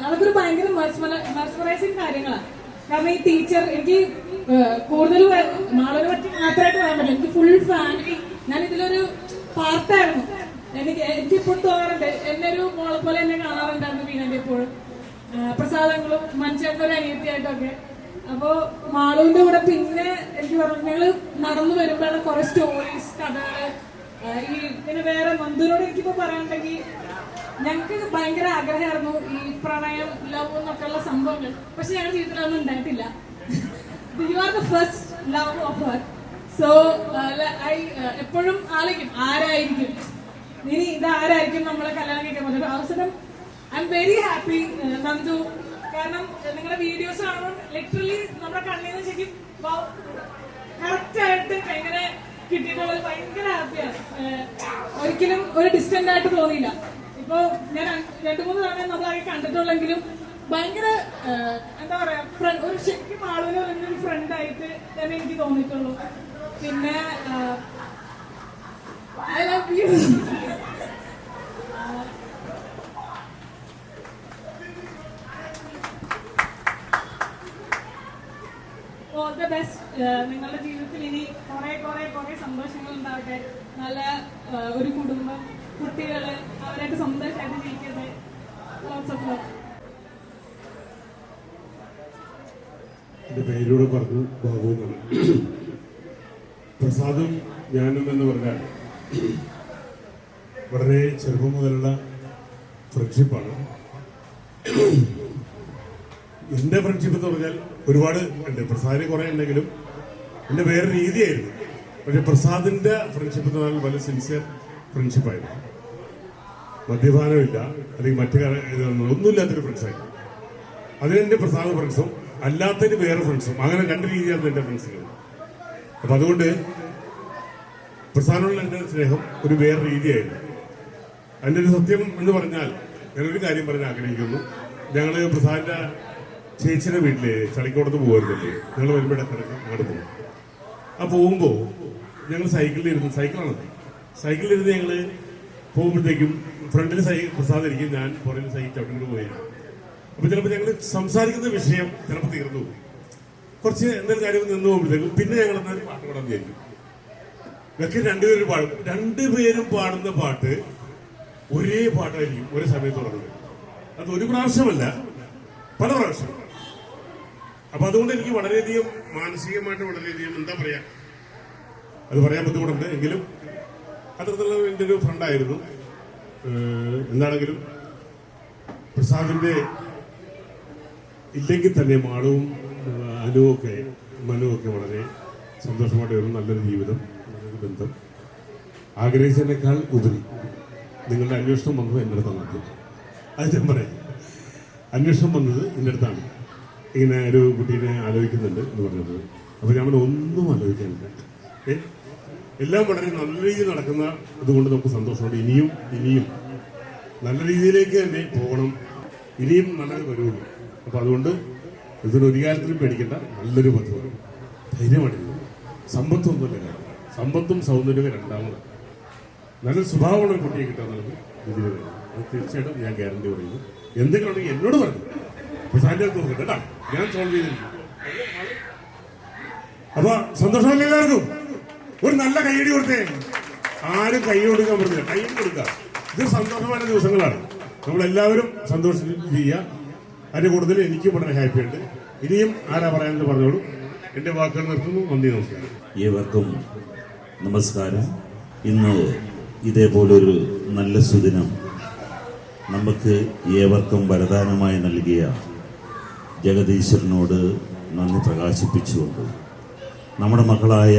Speaker 11: അതൊക്കെ ഒരു ഭയങ്കര മെസ്മറൈസിങ് കാര്യങ്ങളാണ്. കാരണം ഈ ടീച്ചർ എനിക്ക് കൂടുതൽ മാളിനെ പറ്റി മാത്രമായിട്ട് പറയാൻ പറ്റില്ല, എനിക്ക് ഫുൾ ഫാമിലി, ഞാൻ ഇതിലൊരു പാർട്ടായിരുന്നു. എനിക്കിപ്പോൾ തോന്നാറുണ്ട് എന്നെ ഒരു മോളെ പോലെ എന്നെ കാണാറുണ്ടായിരുന്നു ബീനാന്റി എപ്പോഴും. പ്രസാദങ്ങളും മനുഷ്യരുടെ ഒരു അനിയത്തിയായിട്ടൊക്കെ. അപ്പോ മാളുവിന്റെ കൂടെ പിന്നെ എനിക്ക് പറഞ്ഞു ഞങ്ങള് നടന്നു വരുമ്പോഴുള്ള കുറെ സ്റ്റോറീസ്, കഥകള്, ഈ പിന്നെ വേറെ നന്ദുവിനോട് എനിക്കിപ്പോ പറയാനുണ്ടെങ്കിൽ ഞങ്ങൾക്ക് ഭയങ്കര ആഗ്രഹമായിരുന്നു ഈ പ്രണയം, ലവ് എന്നൊക്കെ ഉള്ള സംഭവങ്ങൾ. പക്ഷെ ഞങ്ങളുടെ ജീവിതത്തിൽ അതൊന്നും ഉണ്ടായിട്ടില്ല. You are the first love of her. So എപ്പോഴും ആലോചിക്കും ആരായിരിക്കും ഇനി ഇതാരായിരിക്കും നമ്മളെ കല്യാണം കഴിക്കാൻ പറ്റും അവസരം. I am very happy Nandu. കാരണം നിങ്ങളുടെ വീഡിയോസ് കാണുമ്പോൾ ലിറ്ററലി നമ്മുടെ കണ്ണിൽ നിന്ന് ശരിക്കും കറക്റ്റ് ആയിട്ട് എങ്ങനെ കിട്ടിയിട്ടുള്ളത് ഭയങ്കര ഹാപ്പിയാണ്. ഒരിക്കലും ഒരു ഡിസ്റ്റന്റ് ആയിട്ട് തോന്നിയില്ല. ഇപ്പൊ ഞാൻ 2-3 തവണ നമ്മളാകെ കണ്ടിട്ടുള്ളെങ്കിലും ഭയങ്കര എന്താ പറയാ ഒരു ശരിക്കും ആളുകൾ ഒരു ഫ്രണ്ടായിട്ട് തന്നെ എനിക്ക് തോന്നിയിട്ടുള്ളൂ. പിന്നെ I love you. All the best. നിങ്ങളുടെ ജീവിതത്തിൽ ഇനി കുറെ സന്തോഷങ്ങൾ ഉണ്ടാവട്ടെ. നല്ല ഒരു കുടുംബം, കുട്ടികള്, അവരായിട്ട് സന്തോഷമായിട്ട് ജീവിക്കട്ടെ. Lots of love.
Speaker 12: എൻ്റെ പേരിലൂടെ പറഞ്ഞു ബാബു എന്നാണ്. പ്രസാദും ഞാനും എന്ന് പറഞ്ഞാൽ വളരെ ചെറുപ്പം മുതലുള്ള ഫ്രണ്ട്ഷിപ്പാണ്. എൻ്റെ ഫ്രണ്ട്ഷിപ്പ് എന്ന് പറഞ്ഞാൽ ഒരുപാട് ഉണ്ട്. പ്രസാദിന് കുറേ ഉണ്ടെങ്കിലും എൻ്റെ വേറെ രീതിയായിരുന്നു. പക്ഷെ പ്രസാദിൻ്റെ ഫ്രണ്ട്ഷിപ്പ് എന്ന് പറഞ്ഞാൽ വളരെ സിൻസിയർ ഫ്രണ്ട്ഷിപ്പായിരുന്നു. മദ്യപാനമില്ല അല്ലെങ്കിൽ മറ്റു ഒന്നുമില്ലാത്തൊരു ഫ്രണ്ട്സായിരുന്നു. അതിനെൻ്റെ പ്രസാദ് ഫ്രണ്ട്സും അല്ലാത്തതിന് വേറെ ഫ്രണ്ട്സും, അങ്ങനെ രണ്ട് രീതിയായിരുന്നു എൻ്റെ ഫ്രണ്ട്സുകൾ. അപ്പം അതുകൊണ്ട് പ്രസാദിനുള്ള എൻ്റെ സ്നേഹം ഒരു വേറെ രീതിയായിരുന്നു. അതിൻ്റെ ഒരു സത്യം എന്ന് പറഞ്ഞാൽ ഞാനൊരു കാര്യം പറയാൻ ആഗ്രഹിക്കുന്നു. ഞങ്ങൾ പ്രസാദിൻ്റെ ചേച്ചിയുടെ വീട്ടിലെ ചളിക്കോടത്ത് പോകുമായിരുന്നല്ലേ, ഞങ്ങൾ വരുമ്പോൾ ഇടക്കിടക്ക് അങ്ങോട്ട് പോകും. ആ പോകുമ്പോൾ ഞങ്ങൾ സൈക്കിളിലിരുന്ന് ഞങ്ങൾ പോകുമ്പോഴത്തേക്കും ഫ്രണ്ടിൽ പ്രസാദ് ഇരിക്കും, ഞാൻ പുറകിൽ സൈക്കിൾ ചവിട്ടിട്ട് പോയിരുന്നു. അപ്പോൾ ചിലപ്പോൾ ഞങ്ങൾ സംസാരിക്കുന്ന വിഷയം ചിലപ്പോൾ തീർന്നു പോകും. കുറച്ച് എന്തെങ്കിലും കാര്യം നിന്ന് പോകുമ്പോഴത്തേക്കും പിന്നെ ഞങ്ങൾ എന്നാലും പാട്ട് പാടാൻ വിചാരിക്കും. ഇതൊക്കെ രണ്ടുപേരും പാടും. രണ്ടുപേരും പാടുന്ന പാട്ട് ഒരേ പാട്ടായിരിക്കും ഒരേ സമയത്ത് തുടങ്ങുന്നത്. അത് ഒരു പ്രാവശ്യമല്ല, പല പ്രാവശ്യം. അപ്പൊ അതുകൊണ്ട് എനിക്ക് വളരെയധികം മാനസികമായിട്ട് വളരെയധികം എന്താ പറയാ, അത് പറയാൻ ബുദ്ധിമുട്ടുണ്ട്. എങ്കിലും അത്തരത്തിലുള്ള എൻ്റെ ഒരു ഫ്രണ്ടായിരുന്നു. എന്താണെങ്കിലും പ്രസാദിന്റെ ഇല്ലെങ്കിൽ തന്നെ മാളവും മനുവൊക്കെ വളരെ സന്തോഷമായിട്ട് വരുന്ന നല്ലൊരു ജീവിതം, നല്ലൊരു ബന്ധം. ആഗ്രഹിച്ചതിനേക്കാൾ ഉപരി നിങ്ങളുടെ അന്വേഷണം വന്നത് എൻ്റെ അടുത്താണ്. അത് ഞാൻ പറയാം, അന്വേഷണം വന്നത് എൻ്റെ അടുത്താണ്. ഇങ്ങനെ ഒരു കുട്ടീനെ ആലോചിക്കുന്നുണ്ട് എന്ന് പറഞ്ഞത്. അപ്പോൾ ഞാൻ ഒന്നും ആലോചിക്കാനില്ല, എല്ലാം വളരെ നല്ല രീതിയിൽ നടക്കുന്ന അതുകൊണ്ട് നമുക്ക് സന്തോഷമുണ്ട്. ഇനിയും നല്ല രീതിയിലേക്ക് തന്നെ പോകണം, ഇനിയും നല്ലത് വരുള്ളൂ. അപ്പം അതുകൊണ്ട് ഇതിനൊരു കാര്യത്തിലും പേടിക്കേണ്ട, നല്ലൊരു ബന്ധമാണ്, ധൈര്യമായിട്ടിരിക്കും. സമ്പത്തൊന്നുമല്ല കാര്യം, സമ്പത്തും സൗന്ദര്യവും രണ്ടാമത്. നല്ലൊരു സ്വഭാവമുള്ള ഒരു കുട്ടിയെ കിട്ടാന്നുള്ളത് ഇതിൽ വരും. അത് തീർച്ചയായിട്ടും ഞാൻ ഗ്യാരണ്ടി പറയുന്നു. എന്തെങ്കിലും ഉണ്ടെങ്കിൽ എന്നോട് പറഞ്ഞു, പക്ഷെ അതിൻ്റെ അടുത്ത് നോക്കട്ടെ കേട്ടോ, ഞാൻ സോൾവ് ചെയ്തിരിക്കും. അപ്പൊ സന്തോഷമല്ലേ എല്ലാവർക്കും? ഒരു നല്ല കൈയടി കൊടുത്തേ. ആരും കൈ കൊടുക്കാൻ പറഞ്ഞില്ല, കൈയ്യടി കൊടുക്കുക. ഇത് സന്തോഷമായ ദിവസങ്ങളാണ്, നമ്മളെല്ലാവരും സന്തോഷിച്ച് ചെയ്യുക. അതിന്റെ കൂടുതൽ എനിക്കും വളരെ ഹാപ്പിയുണ്ട്. ഇനിയും ആരാ പറയാനെന്ന് പറഞ്ഞോളൂ. എന്റെ വാക്കുകൾ നിർത്തുന്നു. നന്ദി, നമസ്കാരം.
Speaker 13: ഏവർക്കും നമസ്കാരം. ഇന്ന് ഇതേപോലൊരു നല്ല സുദിനം നമുക്ക് ഏവർക്കും വരദാനമായി നൽകിയ ജഗദീശ്വരനോട് നന്ദി പ്രകാശിപ്പിച്ചുകൊണ്ട് നമ്മുടെ മക്കളായ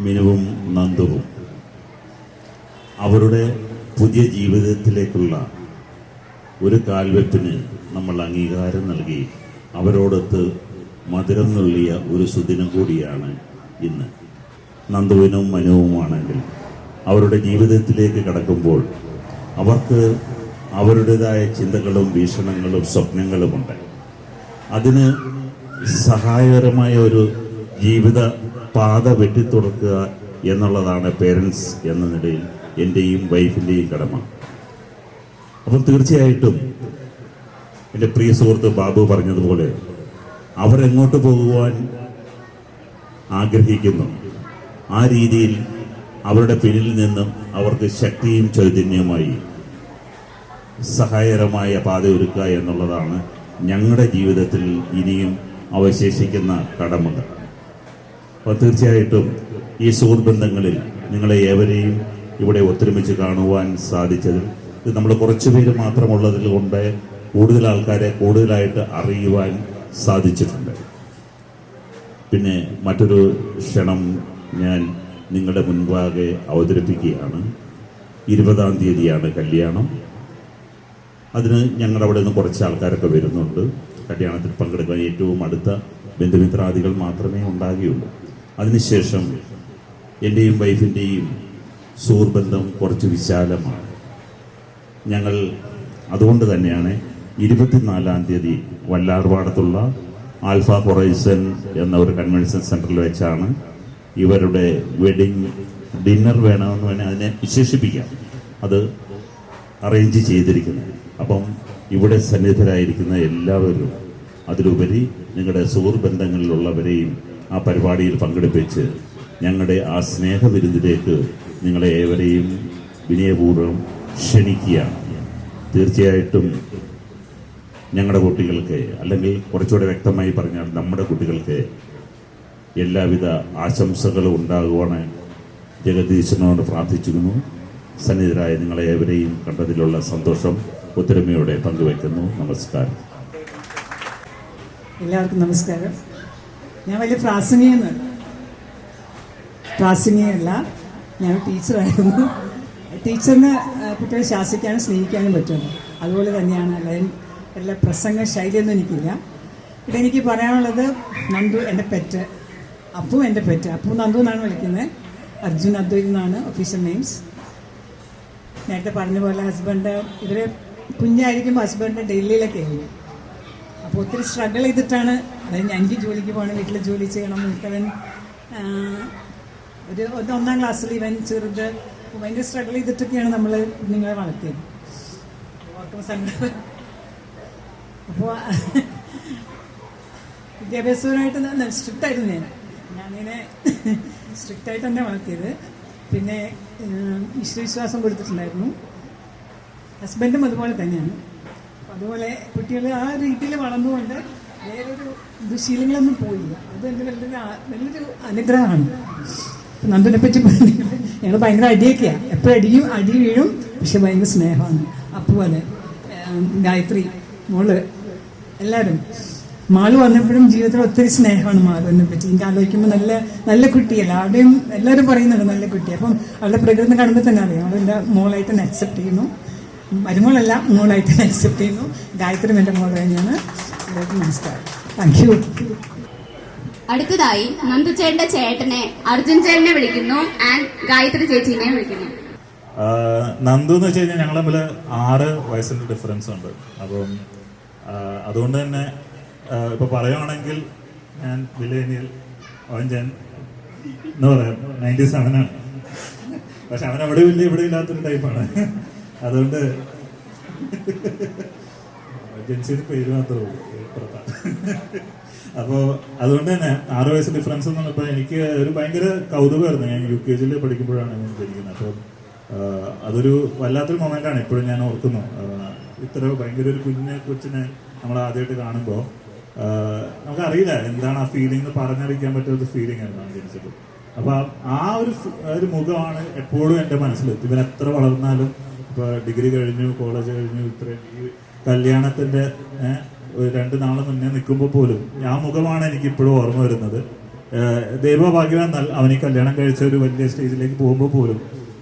Speaker 13: മിനുവും നന്ദുവും അവരുടെ പുതിയ ജീവിതത്തിലേക്കുള്ള ഒരു കാൽവെപ്പിന് നമ്മൾ അംഗീകാരം നൽകി അവരോടൊത്ത് മധുരം നുള്ളിയ ഒരു സുദിനം കൂടിയാണ് ഇന്ന്. നന്ദുവിനും മനുവുമാണെങ്കിൽ അവരുടെ ജീവിതത്തിലേക്ക് കടക്കുമ്പോൾ അവർക്ക് അവരുടേതായ ചിന്തകളും വീക്ഷണങ്ങളും സ്വപ്നങ്ങളുമുണ്ട്. അതിന് സഹായകരമായ ഒരു ജീവിത പാത വെട്ടിത്തുറക്കുക എന്നുള്ളതാണ് പേരൻസ് എന്ന നിലയിൽ എൻ്റെയും വൈഫിൻ്റെയും കടമ. അപ്പം തീർച്ചയായിട്ടും എൻ്റെ പ്രിയ സുഹൃത്ത് ബാബു പറഞ്ഞതുപോലെ അവരെങ്ങോട്ട് പോകുവാൻ ആഗ്രഹിക്കുന്നു ആ രീതിയിൽ അവരുടെ പിന്നിൽ നിന്നും അവർക്ക് ശക്തിയും ചൈതന്യവുമായി സഹായകരമായ പാത ഒരുക്കുക എന്നുള്ളതാണ് ഞങ്ങളുടെ ജീവിതത്തിൽ ഇനിയും അവശേഷിക്കുന്ന കടമകൾ. അപ്പോൾ തീർച്ചയായിട്ടും ഈ സുഹൃത്ബന്ധങ്ങളിൽ നിങ്ങളെ ഏവരെയും ഇവിടെ ഒത്തൊരുമിച്ച് കാണുവാൻ സാധിച്ചതിൽ ഇത് നമ്മൾ കുറച്ചുപേര് മാത്രമുള്ളതിൽ കൊണ്ട് കൂടുതൽ ആൾക്കാരെ കൂടുതലായിട്ട് അറിയുവാൻ സാധിച്ചിട്ടുണ്ട്. പിന്നെ മറ്റൊരു ക്ഷണം ഞാൻ നിങ്ങളുടെ മുൻപാകെ അവതരിപ്പിക്കുകയാണ്. 20-ാം തീയതിയാണ് കല്യാണം. അതിന് ഞങ്ങളുടെ അവിടെ നിന്ന് കുറച്ച് ആൾക്കാരൊക്കെ വരുന്നുണ്ട്. കല്യാണത്തിൽ പങ്കെടുക്കാൻ ഏറ്റവും അടുത്ത ബന്ധുമിത്രാദികൾ മാത്രമേ ഉണ്ടാകുകയുള്ളൂ. അതിനുശേഷം എൻ്റെയും വൈഫിൻ്റെയും സുഹൃത്ബന്ധം കുറച്ച് വിശാലമാണ്. ഞങ്ങൾ അതുകൊണ്ട് തന്നെയാണ് 24-ാം തീയതി വല്ലാർപാടത്തുള്ള ആൽഫ ഹൊറൈസൺ എന്ന ഒരു കൺവെൻഷൻ സെൻറ്ററിൽ വെച്ചാണ് ഇവരുടെ വെഡിങ് ഡിന്നർ വേണമെന്ന് വേണേൽ അതിനെ വിശേഷിപ്പിക്കാം, അത് അറേഞ്ച് ചെയ്തിരിക്കുന്നത്. അപ്പം ഇവിടെ സന്നിധരായിരിക്കുന്ന എല്ലാവരും, അതിലുപരി നിങ്ങളുടെ സുഹൃത്ബന്ധങ്ങളിലുള്ളവരെയും ആ പരിപാടിയിൽ പങ്കെടുപ്പിച്ച് ഞങ്ങളുടെ ആ സ്നേഹവിരുന്നിലേക്ക് നിങ്ങളെ ഏവരെയും വിനയപൂർവ്വം ക്ഷണിക്കുകയാണ്. തീർച്ചയായിട്ടും ഞങ്ങളുടെ കുട്ടികൾക്ക്, അല്ലെങ്കിൽ കുറച്ചുകൂടെ വ്യക്തമായി പറഞ്ഞാൽ നമ്മുടെ കുട്ടികൾക്ക് എല്ലാവിധ ആശംസകളും ഉണ്ടാകുവാണ് ജഗദീശനോട് പ്രാർത്ഥിച്ചിരുന്നു. സന്നിധരായ നിങ്ങളെ ഏവരെയും കണ്ടതിലുള്ള സന്തോഷം ഒത്തൊരുമയോടെ പങ്കുവയ്ക്കുന്നു. നമസ്കാരം.
Speaker 14: എല്ലാവർക്കും നമസ്കാരം. ഞാൻ വലിയ പ്രാസംഗികയല്ല, ഞാൻ ടീച്ചറായിരുന്നു. ടീച്ചറിന് കുട്ടികളെ ശാസിക്കാനും സ്നേഹിക്കാനും പറ്റുമല്ലോ. അതുപോലെ തന്നെയാണ് എല്ലാ പ്രസംഗ ശൈലിയൊന്നും എനിക്കില്ല. ഇതെനിക്ക് പറയാനുള്ളത്, നന്ദു എൻ്റെ പെറ്റ്, അപ്പു എൻ്റെ പെറ്റ്. അപ്പു നന്ദു എന്നാണ് വിളിക്കുന്നത്. അർജുൻ അദ്വൈത് എന്നാണ് ഒഫീഷ്യൽ നെയിംസ്. നേരത്തെ പറഞ്ഞ പോലെ ഹസ്ബൻഡ്, ഇവർ കുഞ്ഞായിരിക്കുമ്പോൾ ഹസ്ബൻഡ് ഡൽഹിയിലൊക്കെ ആയിരുന്നു. അപ്പോൾ ഒത്തിരി സ്ട്രഗിൾ ചെയ്തിട്ടാണ്, അതായത് എനിക്ക് ജോലിക്ക് പോകണം, വീട്ടിൽ ജോലി ചെയ്യണം. മൂത്തവൻ ഒരു 1ാം ക്ലാസ്സിൽ, ഇവൻ ചെറുത്. ഭയങ്കര സ്ട്രഗിൾ ചെയ്തിട്ടൊക്കെയാണ് നമ്മൾ നിങ്ങളെ വളർത്തിയത്. അപ്പോൾ വിദ്യാഭ്യാസപരമായിട്ട് സ്ട്രിക്റ്റായിരുന്നു. ഞാനിങ്ങനെ സ്ട്രിക്റ്റായിട്ട് തന്നെ വളർത്തിയത്. പിന്നെ ഈശ്വരവിശ്വാസം കൊടുത്തിട്ടുണ്ടായിരുന്നു. ഹസ്ബൻഡും അതുപോലെ തന്നെയാണ്. അതുപോലെ കുട്ടികൾ ആ രീതിയിൽ വളർന്നുകൊണ്ട് വേറൊരു ദുശീലങ്ങളൊന്നും പോയില്ല. അത് എൻ്റെ വലിയൊരു അനുഗ്രഹമാണ്. നന്ദുവിനെ പറ്റി പറഞ്ഞെങ്കിൽ ഞങ്ങൾ ഭയങ്കര അടിയൊക്കെയാണ്. എപ്പോഴും അടി വീഴും, പക്ഷെ ഭയങ്കര സ്നേഹമാണ്. അതുപോലെ ഗായത്രി മോള്, എല്ലാവരും. മാള് വന്നപ്പോഴും ജീവിതത്തിൽ ഒത്തിരി സ്നേഹമാണ് മാളുവിനെ പറ്റി. എനിക്ക് ആലോചിക്കുമ്പോൾ നല്ല കുട്ടിയല്ല. ആരുടെയും എല്ലാവരും പറയുന്നുണ്ട് നല്ല കുട്ടി. അപ്പം അവളുടെ പ്രകൃതം കാണുമ്പോൾ തന്നെ അറിയാം. അവളെൻ്റെ മോളായിട്ട് തന്നെ അക്സെപ്റ്റ് ചെയ്യുന്നു. മരുമോളല്ല, മോളായിട്ട് തന്നെ അക്സെപ്റ്റ് ചെയ്യുന്നു. ഗായത്രി എൻ്റെ മോൾ തന്നെയാണ്. എല്ലാവർക്കും നമസ്കാരം. Thank you.
Speaker 3: അടുത്തതായി നന്ദുചേട്ടന്റെ ചേട്ടനെ അർജുൻ ചേട്ടനെ വിളിക്കുന്നു ആൻഡ് ഗായത്രി ചേച്ചീനെ വിളിക്കുന്നു.
Speaker 13: നന്ദു എന്ന് വെച്ച് കഴിഞ്ഞാൽ ഞങ്ങൾ തമ്മിൽ 6 വയസ്സിൻ്റെ ഡിഫറൻസ് ഉണ്ട്. അപ്പം അതുകൊണ്ട് തന്നെ ഇപ്പൊ പറയുവാണെങ്കിൽ ഞാൻ മില്ലേനിയൽ, അവൻ ജൻ എന്ന് പറയാം 97 ആണ്. പക്ഷെ അവൻ അവിടെ ഇല്ല ഇവിടെ ഇല്ലാത്തൊരു ടൈപ്പാണ്. അതുകൊണ്ട് ജൻസിന് പേര് മാത്രമേ ഉള്ളൂ. അപ്പോൾ അതുകൊണ്ട് തന്നെ 6 വയസ്സ് ഡിഫറൻസ് എന്ന് പറഞ്ഞപ്പോൾ എനിക്ക് ഒരു ഭയങ്കര കൗതുകമായിരുന്നു. ഞാൻ UKG പഠിക്കുമ്പോഴാണ് ഞാൻ ജനിക്കുന്നത്. അപ്പം അതൊരു വല്ലാത്തൊരു മൊമെൻ്റാണ്. ഇപ്പോഴും ഞാൻ ഓർക്കുന്നു. ഇത്ര ഭയങ്കര ഒരു കൊച്ചിനെ നമ്മൾ ആദ്യമായിട്ട് കാണുമ്പോൾ നമുക്കറിയില്ല എന്താണ് ആ ഫീലിംഗ് എന്ന് പറഞ്ഞറിയിക്കാൻ പറ്റാത്ത ഫീലിംഗ് ആയിരുന്നു ജനിച്ചത്. അപ്പോൾ ആ ഒരു മുഖമാണ് എപ്പോഴും എൻ്റെ മനസ്സിൽ. ഇവൻ എത്ര വളർന്നാലും, ഇപ്പോൾ ഡിഗ്രി കഴിഞ്ഞു, കോളേജ് കഴിഞ്ഞു, ഇത്രയും ഈ കല്യാണത്തിൻ്റെ 2 നാൾ മുന്നേ നിൽക്കുമ്പോൾ പോലും ആ മുഖമാണ് എനിക്ക് ഇപ്പോഴും ഓർമ്മ വരുന്നത്. ദൈവഭാഗ്യവാൻ അവന് കല്യാണം കഴിച്ച ഒരു വലിയ സ്റ്റേജിലേക്ക് പോകുമ്പോൾ പോലും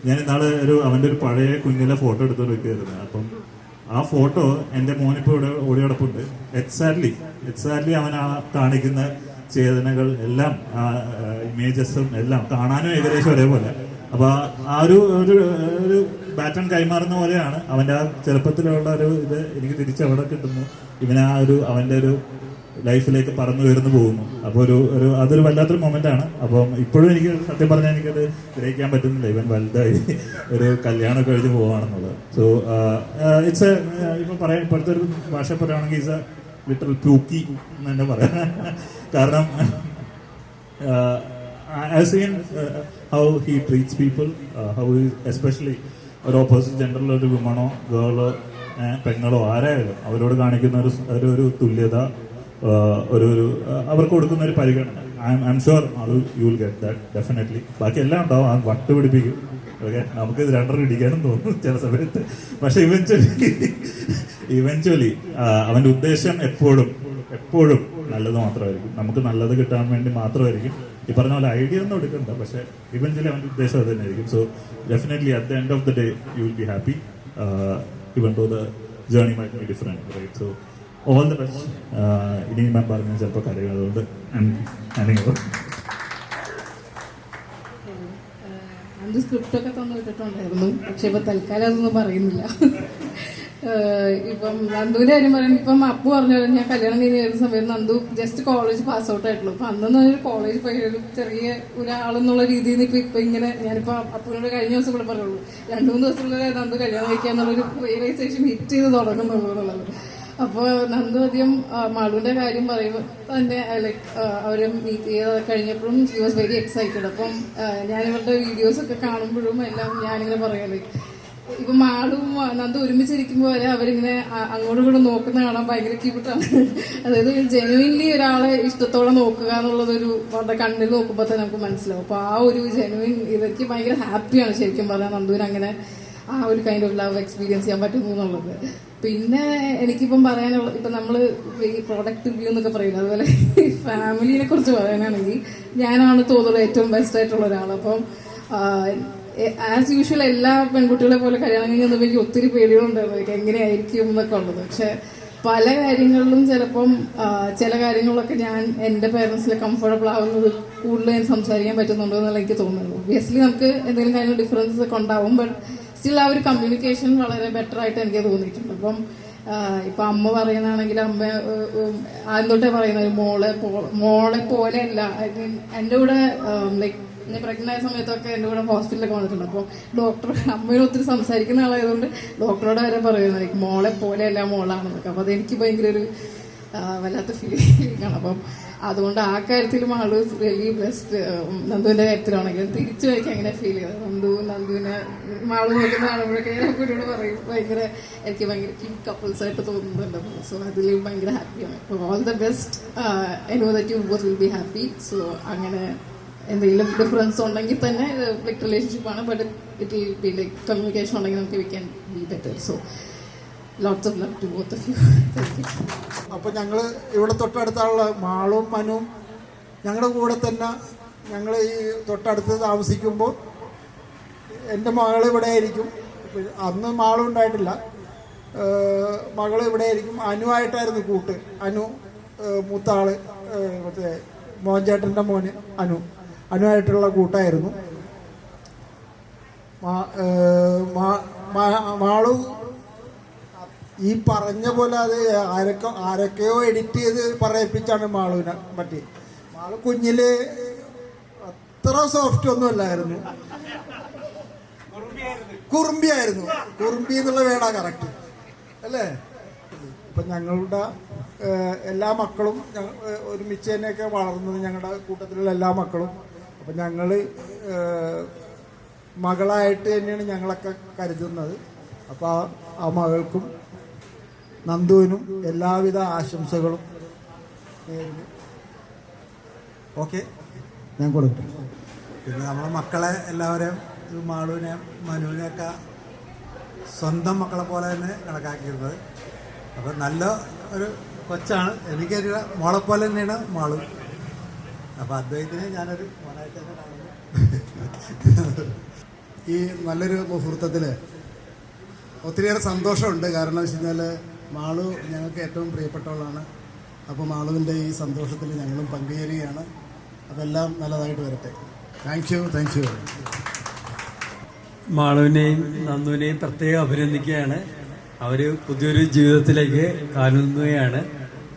Speaker 13: ഞാൻ ഇന്നാള് അവൻ്റെ ഒരു പഴയ കുഞ്ഞിലെ ഫോട്ടോ എടുത്തോണ്ട് വെക്കുകയായിരുന്നു. അപ്പം ആ ഫോട്ടോ എൻ്റെ മോനിപ്പോൾ ഇവിടെ ഓടി കിടപ്പുണ്ട്. എക്സാക്ട്ലി അവൻ ആ കാണിക്കുന്ന ചേതനകൾ എല്ലാം, ഇമേജസും എല്ലാം കാണാനും ഏകദേശം ഒരേപോലെ. അപ്പോൾ ആ ഒരു ബാറ്റൺ കൈമാറുന്ന പോലെയാണ് അവൻ്റെ ആ ചെറുപ്പത്തിലുള്ള ഒരു ഇത് എനിക്ക് തിരിച്ചവിടെ കിട്ടുന്നു. അവൻ്റെ ഒരു ലൈഫിലേക്ക് പറന്നു ഉയർന്നു പോകുന്നു. അപ്പോൾ അതൊരു വല്ലാത്തൊരു മൊമെൻ്റാണ്. അപ്പം ഇപ്പോഴും എനിക്ക് സത്യം പറഞ്ഞാൽ എനിക്കത് ഗ്രഹിക്കാൻ പറ്റുന്നില്ല. ഇവൻ വലുതായി ഒരു കല്യാണം കഴിഞ്ഞ് പോവുകയാണെന്നുള്ളത്. സോ ഇറ്റ്സ് ഇപ്പം പറയാൻ ഇപ്പോഴത്തെ ഒരു ഭാഷ പറയുകയാണെങ്കിൽ ഇറ്റ്സ് എ ലിറ്റിൽ പ്യൂക്കി എന്ന് തന്നെ പറയാം. കാരണം I seen how he treats people, how especially ഒരു ഓപ്പോസിറ്റ് ജെൻഡറിൽ ഒരു വിമണോ ഗേളോ പെങ്ങളോ ആരായാലും അവരോട് കാണിക്കുന്ന ഒരു തുല്യത, അവർക്ക് കൊടുക്കുന്ന ഒരു പരിഗണന. I am sure you will get that definitely. ബാക്കി എല്ലാം ഉണ്ടാവും. ആ വട്ട് പിടിപ്പിക്കും. ഓക്കെ, നമുക്ക് ഇത് 2 ഇടിക്കാനും തോന്നും ചില സമയത്ത്. പക്ഷെ ഇവൻച്വലി അവൻ്റെ ഉദ്ദേശം എപ്പോഴും നല്ലത് മാത്രമായിരിക്കും. നമുക്ക് നല്ലത് കിട്ടാൻ വേണ്ടി മാത്രമായിരിക്കും. ഈ പറഞ്ഞ പോലെ ഐഡിയ ഒന്നും എടുക്കണ്ട, പക്ഷെ ഇവൻച്വലി അവൻ്റെ ഉദ്ദേശം അത് തന്നെയായിരിക്കും. So definitely at the end of the day you will be happy, even though the journey might be different, right? So all the best. ഇനിയും ഞാൻ പറഞ്ഞ ചിലപ്പോൾ കരയും, അതുകൊണ്ട്
Speaker 11: അന്ന് സ്ക്രിപ്റ്റൊക്കെ തന്നു വിട്ടിട്ടുണ്ടായിരുന്നു. പക്ഷെ ഇപ്പൊ തൽക്കാലം അതൊന്നും പറയുന്നില്ല. ഇപ്പം നന്ദുവിന്റെ കാര്യം പറയുന്നത്, ഇപ്പം അപ്പു പറഞ്ഞു ഞാൻ കല്യാണം കഴിഞ്ഞ് വരുന്ന സമയത്ത് Nandu just college pass out ആയിട്ടുള്ളൂ. അപ്പൊ അന്നൊന്നും ഒരു കോളേജ് പോയി ഒരു ചെറിയ ഒരാളെന്നുള്ള രീതിയിൽ നിന്ന് ഇപ്പൊ ഇങ്ങനെ ഞാനിപ്പോ അപ്പുവിനോട് കഴിഞ്ഞ ദിവസം കൂടെ പറയുള്ളൂ, 2-3 ദിവസത്തിനുള്ളിൽ നന്ദു കല്യാണം കഴിക്കാന്നുള്ളൊരു റിയലൈസേഷൻ ഹിറ്റ് ചെയ്ത് തുടങ്ങുന്നുള്ളൂ എന്നുള്ളത്. അപ്പോൾ നന്ദു അധികം മാളുവിന്റെ കാര്യം പറയുമ്പോൾ തന്നെ ലൈക്ക് അവരെ മീറ്റ് ചെയ്ത് കഴിഞ്ഞപ്പോഴും ഷി വാസ് വെരി എക്സൈറ്റഡ്. അപ്പം ഞാനിവരുടെ വീഡിയോസൊക്കെ കാണുമ്പോഴും എല്ലാം ഞാനിങ്ങനെ പറയാം, ലൈക്ക് ഇപ്പൊ മാളും നന്ദു ഒരുമിച്ചിരിക്കുമ്പോൾ വരെ അവരിങ്ങനെ അങ്ങോട്ടും ഇങ്ങോട്ടും നോക്കുന്ന കാണാൻ ഭയങ്കര ക്യൂട്ടാണ്. അതായത് ജെനുവിൻലി ഒരാളെ ഇഷ്ടത്തോടെ നോക്കുക എന്നുള്ളതൊരു അവരുടെ കണ്ണിൽ നോക്കുമ്പോൾ തന്നെ നമുക്ക് മനസ്സിലാവും. അപ്പൊ ആ ഒരു ജെനുവിൻ ഇതൊക്കെ ഭയങ്കര ഹാപ്പിയാണ് ശരിക്കും പറഞ്ഞാൽ നന്ദുവിന് അങ്ങനെ ആ ഒരു കൈൻഡ് ഓഫ് ലവ് എക്സ്പീരിയൻസ് ചെയ്യാൻ പറ്റുന്നു എന്നുള്ളത്. പിന്നെ എനിക്കിപ്പം പറയാനുള്ള ഇപ്പം നമ്മൾ ഈ പ്രോഡക്റ്റ് റിവ്യൂ എന്നൊക്കെ പറയുന്നത് അതുപോലെ ഫാമിലിനെ കുറിച്ച് പറയാനാണെങ്കിൽ ഞാനാണ് തോന്നുന്നത് ഏറ്റവും ബെസ്റ്റ് ആയിട്ടുള്ള ഒരാൾ. അപ്പം ആസ് യൂഷ്വൽ എല്ലാ പെൺകുട്ടികളെ പോലെ കല്യാണം കഴിഞ്ഞപ്പോൾ എനിക്ക് ഒത്തിരി പേടികളുണ്ടായിരുന്നു എനിക്ക് എങ്ങനെയായിരിക്കും എന്നൊക്കെ ഉള്ളത്. പക്ഷെ പല കാര്യങ്ങളിലും ചിലപ്പം ചില കാര്യങ്ങളൊക്കെ ഞാൻ എൻ്റെ പേരൻസിൽ കംഫർട്ടബിൾ ആവുന്നത് കൂടുതൽ ഞാൻ സംസാരിക്കാൻ പറ്റുന്നുണ്ടോ എന്നുള്ള എനിക്ക് തോന്നുന്നു. ഒബ്വിയസ്ലി നമുക്ക് എന്തെങ്കിലും കാര്യങ്ങൾ ഡിഫറൻസസ് ഒക്കെ ഉണ്ടാവും, ബട്ട് സ്റ്റിൽ ആ ഒരു കമ്മ്യൂണിക്കേഷൻ വളരെ ബെറ്റർ ആയിട്ട് എനിക്ക് തോന്നിയിട്ടുണ്ട്. അപ്പം ഇപ്പം അമ്മ പറയുന്നതാണെങ്കിൽ അമ്മ ആദ്യം തൊട്ടേ പറയുന്നത് മോളെ പോലെയല്ല. എൻ്റെ കൂടെ ലൈക്ക് ഞാൻ പ്രഗ്നൻ്റ് ആയ സമയത്തൊക്കെ എൻ്റെ കൂടെ ഹോസ്പിറ്റലൊക്കെ വന്നിട്ടുണ്ട്. അപ്പോൾ ഡോക്ടർ അമ്മയോട് ഒത്തിരി സംസാരിക്കുന്ന ആളായതുകൊണ്ട് ഡോക്ടറോട് വരെ പറയുന്നത് മോളെ പോലെയല്ല മോളാണെന്നൊക്കെ. അപ്പോൾ അതെനിക്ക് ഭയങ്കര ഒരു വല്ലാത്ത ഫീലിംഗ് ആണ്. അപ്പം അതുകൊണ്ട് ആ കാര്യത്തിലും ആള് റിയലി ബെസ്റ്റ്. നന്ദുവിൻ്റെ കാര്യത്തിലാണെങ്കിലും തിരിച്ചു വയ്ക്കാൻ അങ്ങനെ ഫീൽ ചെയ്തത് നന്ദുവിനെ മാള് നോക്കുന്ന കാണുമ്പോഴൊക്കെ കുട്ടിയോട് പറയും ഭയങ്കര എനിക്ക് ഭയങ്കര ക്യൂട്ട് കപ്പിൾസ് ആയിട്ട് തോന്നുന്നുണ്ട്. സോ അതിൽ ഭയങ്കര ഹാപ്പിയാണ്. അപ്പോൾ all the best. I know that you both will be happy. So അങ്ങനെ എന്തെങ്കിലും ഡിഫറൻസ് ഉണ്ടെങ്കിൽ തന്നെ ലൈക്ക് റിലേഷൻഷിപ്പാണ്, but it will be like communication ഉണ്ടെങ്കിൽ നമുക്ക് we can be better. So lots of love to both of you. Thank you.
Speaker 6: അപ്പോൾ ഞങ്ങൾ ഇവിടെ തൊട്ടടുത്തുള്ള മാളും മനുവും ഞങ്ങളുടെ കൂടെ തന്നെ ഞങ്ങൾ ഈ തൊട്ടടുത്ത് താമസിക്കുമ്പോൾ എൻ്റെ മകൾ ഇവിടെ ആയിരിക്കും. അന്ന് മാളും ഉണ്ടായിട്ടില്ല, മകൾ ഇവിടെ ആയിരിക്കും. അനുവായിട്ടായിരുന്നു കൂട്ട്. അനു മൂത്ത ആള് മറ്റേ മോഹൻചേട്ടൻ്റെ മോന് അനുവായിട്ടുള്ള കൂട്ടായിരുന്നു. മാളു ഈ പറഞ്ഞ പോലെ അത് ആരൊക്കെയോ എഡിറ്റ് ചെയ്ത് പറയിപ്പിച്ചാണ് മാളുവിനെ പറ്റി. മാളു കുഞ്ഞില് അത്ര സോഫ്റ്റ് ഒന്നും അല്ലായിരുന്നു, കുറുമ്പിയായിരുന്നു. കുറുമ്പി എന്നുള്ള വേടാ കറക്റ്റ് അല്ലേ? ഇപ്പം ഞങ്ങളുടെ എല്ലാ മക്കളും ഒരുമിച്ച് തന്നെയൊക്കെ വളർന്നത്, ഞങ്ങളുടെ കൂട്ടത്തിലുള്ള എല്ലാ മക്കളും. അപ്പം ഞങ്ങൾ മകളായിട്ട് തന്നെയാണ് ഞങ്ങളൊക്കെ കരുതുന്നത്. അപ്പോൾ ആ മകൾക്കും നന്ദുവിനും എല്ലാവിധ ആശംസകളും നേരുന്നു. ഓക്കെ, ഞാൻ കൊടുക്കും. പിന്നെ നമ്മളെ മക്കളെ എല്ലാവരെയും മാളുവിനെയും മനുവിനെയൊക്കെ സ്വന്തം മക്കളെ പോലെ തന്നെ കണക്കാക്കിയിരുന്നത്. അപ്പം നല്ല ഒരു കൊച്ചാണ്. എനിക്കൊരു മോളെ പോലെ തന്നെയാണ് മാളു. അപ്പം അദ്ദേഹത്തിന് ഞാനൊരു മോനായിട്ട് തന്നെ കാണുന്നു. ഈ നല്ലൊരു മുഹൂർത്തത്തിൽ ഒത്തിരിയേറെ സന്തോഷമുണ്ട്. കാരണം വെച്ച് കഴിഞ്ഞാൽ മാളു ഞങ്ങൾക്ക് ഏറ്റവും പ്രിയപ്പെട്ടവളാണ്. അപ്പോൾ മാളുവിൻ്റെ ഈ സന്തോഷത്തിൽ ഞങ്ങളും പങ്കുചേരുകയാണ്. അപ്പോൾ എല്ലാം നല്ലതായിട്ട് വരട്ടെ. Thank you.
Speaker 15: മാളുവിനെയും നന്ദുവിനെയും പ്രത്യേകം അഭിനന്ദിക്കുകയാണ്. അവർ പുതിയൊരു ജീവിതത്തിലേക്ക് കാലുന്നുകയാണ്.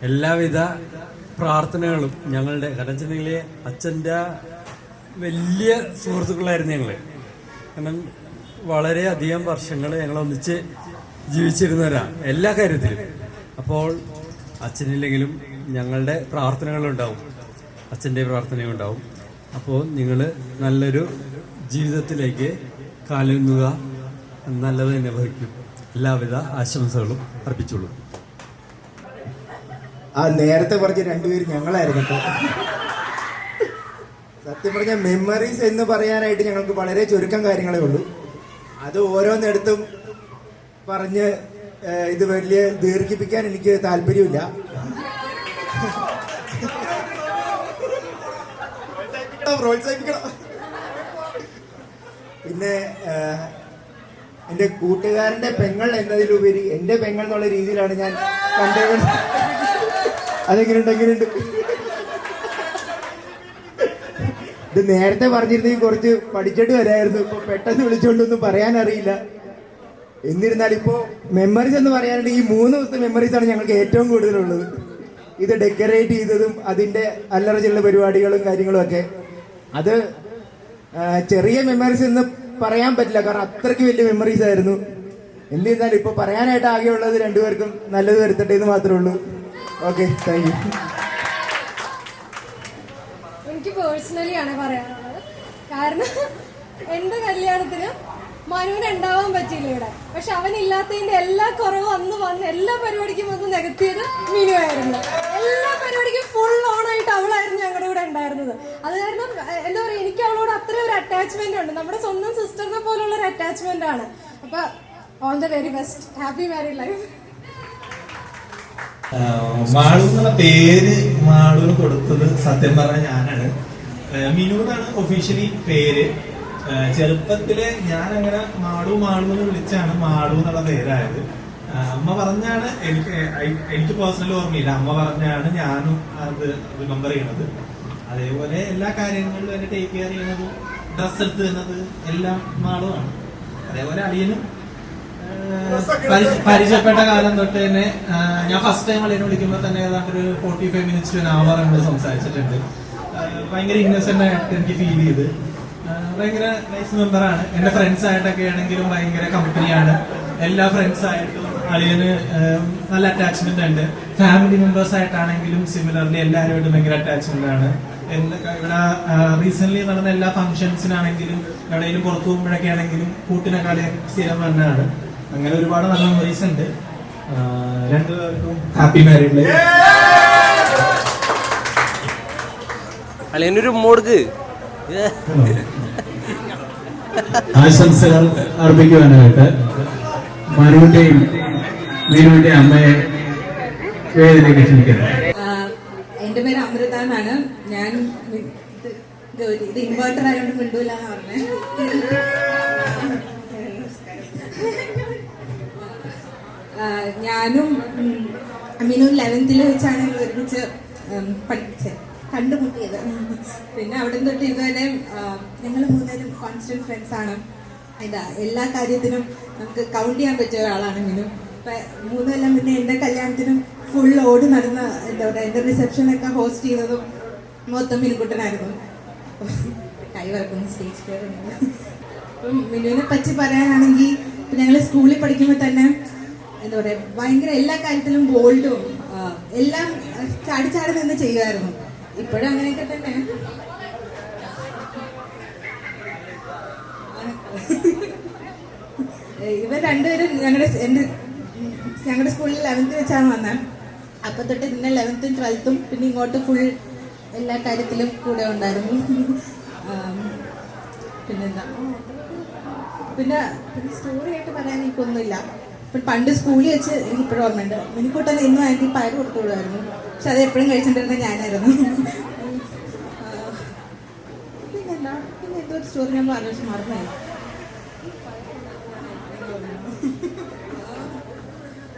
Speaker 15: എല്ലാവിധ പ്രാർത്ഥനകളും ഞങ്ങളുടെ, കാരണം വെച്ചിട്ടുണ്ടെങ്കിൽ അച്ഛൻ്റെ വലിയ സുഹൃത്തുക്കളായിരുന്നു ഞങ്ങൾ. കാരണം വളരെയധികം വർഷങ്ങൾ ഞങ്ങൾ ഒന്നിച്ച് ജീവിച്ചിരുന്നവരാണ് എല്ലാ കാര്യത്തിലും. അപ്പോൾ അച്ഛനില്ലെങ്കിലും ഞങ്ങളുടെ പ്രാർത്ഥനകളുണ്ടാവും, അച്ഛൻ്റെ പ്രാർത്ഥനയുണ്ടാവും. അപ്പോൾ നിങ്ങൾ നല്ലൊരു ജീവിതത്തിലേക്ക് കാലുന്നുക, നല്ലത് തന്നെ ഭവിക്കും. എല്ലാവിധ ആശംസകളും അർപ്പിച്ചോളൂ.
Speaker 7: ആ നേരത്തെ പറഞ്ഞ രണ്ടുപേരും ഞങ്ങളായിരുന്നു കേട്ടോ. സത്യം പറഞ്ഞ മെമ്മറീസ് എന്ന് പറയാനായിട്ട് ഞങ്ങൾക്ക് വളരെ ചുരുക്കം കാര്യങ്ങളേ ഉള്ളൂ. അത് ഓരോന്നെടുത്തും പറഞ്ഞ് ഇത് വലിയ ദീർഘിപ്പിക്കാൻ എനിക്ക് താല്പര്യമില്ല. പ്രോത്സാഹിപ്പിക്കണം. പിന്നെ എൻ്റെ കൂട്ടുകാരൻ്റെ പെങ്ങൾ എന്നതിലുപരി എൻ്റെ പെങ്ങൾ എന്നുള്ള രീതിയിലാണ് ഞാൻ കണ്ടത്. അതെങ്ങനെയുണ്ട്? ഇത് നേരത്തെ പറഞ്ഞിരുന്നെങ്കിൽ കുറച്ച് പഠിച്ചിട്ട് വരായിരുന്നു. ഇപ്പൊ പെട്ടെന്ന് വിളിച്ചുകൊണ്ടൊന്നും പറയാനറിയില്ല. എന്നിരുന്നാൽ ഇപ്പോൾ മെമ്മറീസ് എന്ന് പറയാനുണ്ടെങ്കിൽ ഈ 3 ദിവസത്തെ മെമ്മറീസാണ് ഞങ്ങൾക്ക് ഏറ്റവും കൂടുതലുള്ളത്. ഇത് ഡെക്കറേറ്റ് ചെയ്തതും അതിൻ്റെ അല്ലറ ചില്ലറ പരിപാടികളും കാര്യങ്ങളും ഒക്കെ. അത് ചെറിയ മെമ്മറീസ് എന്ന് പറയാൻ പറ്റില്ല, കാരണം അത്രയ്ക്ക് വലിയ മെമ്മറീസ് ആയിരുന്നു. എന്നിരുന്നാലും ഇപ്പോൾ പറയാനായിട്ട് ആകെയുള്ളത് രണ്ടുപേർക്കും നല്ലത് വരുത്തട്ടെ എന്ന് മാത്രമേ ഉള്ളൂ. Okay, thank U.
Speaker 16: എനിക്ക് പേഴ്സണലി ആണ് പറയാനുള്ളത്. കാരണം എൻ്റെ കല്യാണത്തിന് മനുവിന് ഉണ്ടാവാൻ പറ്റിയില്ല ഇവിടെ. പക്ഷെ അവനില്ലാത്തതിന്റെ എല്ലാ കുറവും അന്ന് വന്ന് എല്ലാ പരിപാടിക്കും വന്ന് നികത്തിയത് മിനു ആയിരുന്നു. എല്ലാ പരിപാടിക്കും ഫുൾ ഓൺ ആയിട്ട് അവളായിരുന്നു ഞങ്ങളുടെ കൂടെ ഉണ്ടായിരുന്നത്. അത് കാരണം എന്താ പറയുക, എനിക്ക് അവളോട് അത്രയും ഒരു അറ്റാച്ച്മെന്റ് ഉണ്ട്. നമ്മുടെ സ്വന്തം സിസ്റ്ററിനെ പോലുള്ള ഒരു അറ്റാച്ച്മെന്റ് ആണ്. അപ്പൊ all the very best, happy married life.
Speaker 17: Malu എന്നുള്ള പേര് മാളുവിന് കൊടുത്തത് സത്യം പറഞ്ഞ ഞാനാണ്. മിനു എന്നാണ് ഒഫീഷ്യലി പേര്. ചെറുപ്പത്തില് ഞാൻ അങ്ങനെ മാളു മാളു എന്ന് വിളിച്ചാണ് മാളു എന്നുള്ള പേരായത്. അമ്മ പറഞ്ഞാണ്, എനിക്ക് പേഴ്സണലി ഓർമ്മയില്ല, അമ്മ പറഞ്ഞാണ് ഞാനും അത് റിമെമ്പർ ചെയ്യണത്. അതേപോലെ എല്ലാ കാര്യങ്ങളിലും എന്നെ ടേക്ക് കെയർ ചെയ്യുന്നതും ഡ്രസ് എടുത്ത് തരുന്നത് എല്ലാം മാളുവാണ്. അതേപോലെ അളിയനും പരിചയപ്പെട്ട കാലം തൊട്ട് തന്നെ ഞാൻ ഫസ്റ്റ് ടൈം അളിയനെ വിളിക്കുമ്പോൾ തന്നെ ഏതാണ്ട് ഒരു 45 minutes to an hour നമ്മൾ സംസാരിച്ചിട്ടുണ്ട്. ഭയങ്കര ഇന്നസെന്റ് ആയിട്ട് എനിക്ക് ഫീൽ ചെയ്ത്. ഭയങ്കര നൈസ് മെമ്പറാണ്. എന്റെ ഫ്രണ്ട്സ് ആയിട്ടൊക്കെ ആണെങ്കിലും ഭയങ്കര കമ്പനിയാണ്. എല്ലാ ഫ്രണ്ട്സ് ആയിട്ടും അളിയന് നല്ല അറ്റാച്ച്മെന്റ് ഉണ്ട്. ഫാമിലി മെമ്പേഴ്സ് ആയിട്ടാണെങ്കിലും സിമിലർലി എല്ലാവരുമായിട്ടും ഭയങ്കര അറ്റാച്ച്മെന്റ് ആണ്. ഇവിടെ റീസെന്റ് നടന്ന എല്ലാ ഫംഗ്ഷൻസിനാണെങ്കിലും എവിടെയെങ്കിലും പുറത്തു പോകുമ്പോഴൊക്കെ ആണെങ്കിലും കൂട്ടിനെക്കാളെ സ്ഥിരം വന്നതാണ്. അങ്ങനെ ഒരുപാട് നല്ല മെമ്മറീസ് ഉണ്ട്. രണ്ടുപേർക്കും ഹാപ്പി മാരീഡ് ലൈഫ്.
Speaker 18: അളിയനൊരു മോഡ്ക്ക്
Speaker 5: ആശംസകൾ അർപ്പിക്കുവാനായിട്ട് മനുവിന്റെയും മീനുവിന്റെയും അമ്മയെ വേദിയിലേക്ക് ക്ഷണിക്കുന്നു.
Speaker 19: എന്റെ പേര് അമൃത എന്നാണ്. ഞാൻ ഇത് ഇൻവേർട്ടർ ആയതുകൊണ്ട് മിണ്ടൂല എന്ന് പറഞ്ഞത്. ഞാനും മിനു 11th വെച്ചാണ് ഒരുമിച്ച് പഠിച്ചത്, കണ്ടുമുട്ടിയത്. പിന്നെ അവിടെ തൊട്ട് ഇതുവരെ ഞങ്ങൾ മൂന്നുപേരും കോൺസ്റ്റന്റ് ഫ്രണ്ട്സ് ആണ്. എല്ലാ കാര്യത്തിനും നമുക്ക് കൗണ്ട് ചെയ്യാൻ പറ്റിയ ഒരാളാണ് മിനു. ഇപ്പം 3 കൊല്ലം മുന്നേ എൻ്റെ കല്യാണത്തിനും ഫുൾ ഓടി നടന്ന എന്താ പറയുക, എൻ്റെ റിസപ്ഷനൊക്കെ ഹോസ്റ്റ് ചെയ്തതും മൊത്തം മിനുക്കുട്ടനായിരുന്നു. കൈ വറക്കുന്ന സ്റ്റേജ് ഫിയർ ഉണ്ട്. അപ്പം മിനുവിനെ പറ്റി പറയാനാണെങ്കിൽ ഇപ്പം ഞങ്ങൾ സ്കൂളിൽ പഠിക്കുമ്പോൾ തന്നെ എന്താ പറയുക, ഭയങ്കര എല്ലാ കാര്യത്തിലും ബോൾഡും എല്ലാം ചാടി ചാടി നിന്ന് ചെയ്യുമായിരുന്നു. ഇപ്പോഴും അങ്ങനെയൊക്കെ തന്നെ. ഇവർ രണ്ടുപേരും ഞങ്ങളുടെ സ്കൂളിൽ 11th വെച്ചാണ് വന്നത്. അപ്പം തൊട്ട് പിന്നെ 11th 12th പിന്നെ ഇങ്ങോട്ട് ഫുൾ എല്ലാ കാര്യത്തിലും കൂടെ ഉണ്ടായിരുന്നു. പിന്നെന്താ, പിന്നെ സ്റ്റോറി ആയിട്ട് പറയാൻ എനിക്കൊന്നുമില്ല. പണ്ട് സ്കൂളിൽ വെച്ച് എനിക്ക് ഇപ്പോഴും ഓർമ്മയുണ്ട്, മിനിക്കൂട്ടൻ എന്നും എനിക്ക് പയർ കൊടുത്തു വിടുമായിരുന്നു. പക്ഷെ അത് എപ്പോഴും കഴിച്ചിട്ടുണ്ടെങ്കിൽ ഞാനായിരുന്നു. പിന്നെന്താ, പിന്നെ എന്തോ ഒരു സ്റ്റോറി ഞാൻ പറഞ്ഞു മറന്നില്ല.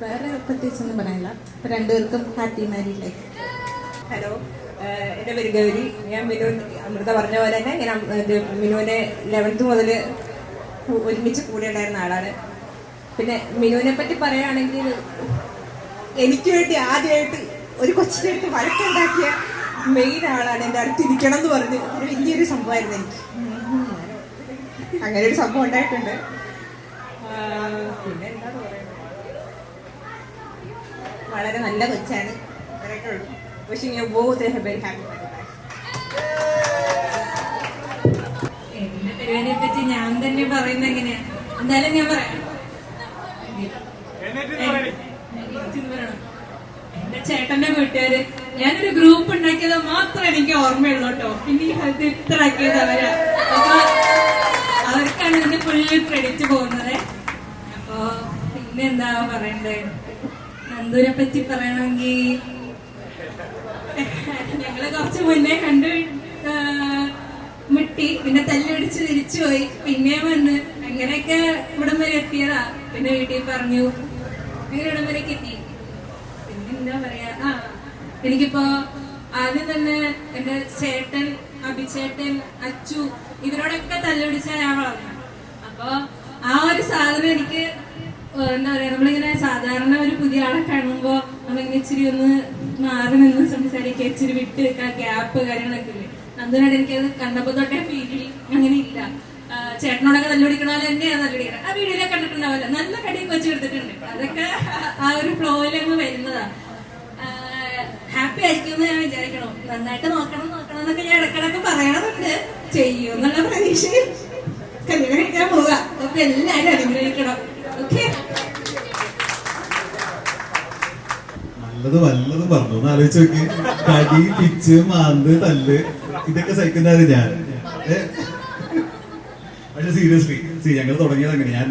Speaker 19: വേറെ പ്രത്യേകിച്ചൊന്നും പറയാനില്ല. ഇപ്പം രണ്ടുപേർക്കും ഹാപ്പി മാരീഡ് ലൈഫ്.
Speaker 20: ഹലോ, എൻ്റെ പേര് ഗൗരി. ഞാൻ മിനു അമൃത പറഞ്ഞ പോലെ തന്നെ ഞാൻ മിനുവിനെ 11th മുതൽ ഒരുമിച്ച് കൂടെ ഉണ്ടായിരുന്ന ആളാണ്. പിന്നെ മിനുവിനെ പറ്റി പറയുകയാണെങ്കിൽ എനിക്ക് വേണ്ടി ആദ്യമായിട്ട് ഒരു കൊച്ചിനായിട്ട് വഴക്കുണ്ടാക്കിയ മെയിൻ ആളാണ്. എൻ്റെ അടുത്ത് ഇരിക്കണം എന്ന് പറഞ്ഞ് ഒരു വലിയൊരു സംഭവമായിരുന്നു എനിക്ക്. അങ്ങനെ ഒരു സംഭവം ഉണ്ടായിട്ടുണ്ട്. പിന്നെ എന്താണ് പറയുന്നത്, വളരെ നല്ല കൊച്ചാണ്. അത്രയൊക്കെ ഉള്ളൂ. Wishing you both A very happy married life.
Speaker 21: എന്റെ പരിപാടിയെ പറ്റി ഞാൻ തന്നെ പറയുന്നത് എങ്ങനെയാ, എന്തായാലും ഞാൻ പറയാം. എന്റെ ചേട്ടന്റെ വീട്ടുകാര് ഞാനൊരു ഗ്രൂപ്പ് ഉണ്ടാക്കിയത് മാത്രമേ എനിക്ക് ഓർമ്മയുള്ളൂ കേട്ടോ. പിന്നെ ഈ ഹെൽത്ത് ഇത്ര ആക്കിയത് അവരാ. അപ്പൊ അവർക്കാണ് ഇതിന്റെ ഫുൾ ക്രെഡിറ്റ് പോകുന്നത്. അപ്പൊ പിന്നെ എന്താ പറയണ്ടേ, നന്ദുവിനെ പറ്റി പറയണമെങ്കിൽ ഞങ്ങള് കുറച്ച് മുന്നേ കണ്ടു മുട്ടി, പിന്നെ തല്ലുപിടിച്ച് തിരിച്ചുപോയി, പിന്നെയും വന്ന് അങ്ങനെയൊക്കെ ഇവിടം വരെ എത്തിയതാ. പിന്നെ വീട്ടിൽ പറഞ്ഞു അങ്ങനെ ഇവിടം വരെയൊക്കെ എത്തി. പിന്നെ എന്താ പറയാ, എനിക്കിപ്പോ ആദ്യം തന്നെ എന്റെ ചേട്ടൻ, അഭിചേട്ടൻ, അച്ചു ഇവരോടൊക്കെ തല്ലുപിടിച്ച ഞാൻ വളർന്നു. അപ്പൊ ആ ഒരു സാധനം എനിക്ക് എന്താ പറയാ, നമ്മളിങ്ങനെ സാധാരണ ഒരു പുതിയ ആളെ കാണുമ്പോ നമ്മളിങ്ങനെ ഇച്ചിരി ഒന്ന് മാറി നിന്ന് സംസാരിക്കുക, ഇച്ചിരി വിട്ട് വെക്കുക, ഗ്യാപ്പ് കാര്യങ്ങളൊക്കെ ഇല്ലേ. നന്ദുനോട് എനിക്കത് കണ്ടപ്പോ തൊട്ടേ ഫീൽ അങ്ങനെ ഇല്ല. ചേട്ടനോടൊക്കെ തല്ലുപിടിക്കണ പോലെ തന്നെയാണ് തല്ലുപിടിക്കണം. ആ വീഡിയോയിലൊക്കെ കണ്ടിട്ടുണ്ടാവില്ല, നല്ല കടിയൊക്കെ വെച്ച് എടുത്തിട്ടുണ്ട്. അതൊക്കെ ആ ഒരു ഫ്ലോയിലങ്ങ് വരുന്നതാ. ഹാപ്പി ആയിരിക്കും എന്ന് ഞാൻ വിചാരിക്കണം. നന്നായിട്ട് നോക്കണം എന്നൊക്കെ ഞാൻ ഇടക്കിടക്ക് പറയണമെന്നുണ്ട്. ചെയ്യും എന്നുള്ള പ്രതീക്ഷയിൽ കല്യാണം കഴിക്കാൻ പോവുക. അപ്പൊ എല്ലാരും അനുഗ്രഹിക്കണം. ഓക്കെ,
Speaker 18: നല്ലത് വല്ലതും പറഞ്ഞു ഒന്ന് ആലോചിച്ച് നോക്കി. കടി, പിച്ച്, മാന്ത്, തല്ല് ഇതൊക്കെ സഹിക്കുന്നത് ഞാൻ. പക്ഷെ സീരിയസ്ലി ഞങ്ങൾ തുടങ്ങിയത് അങ്ങനെ. ഞാൻ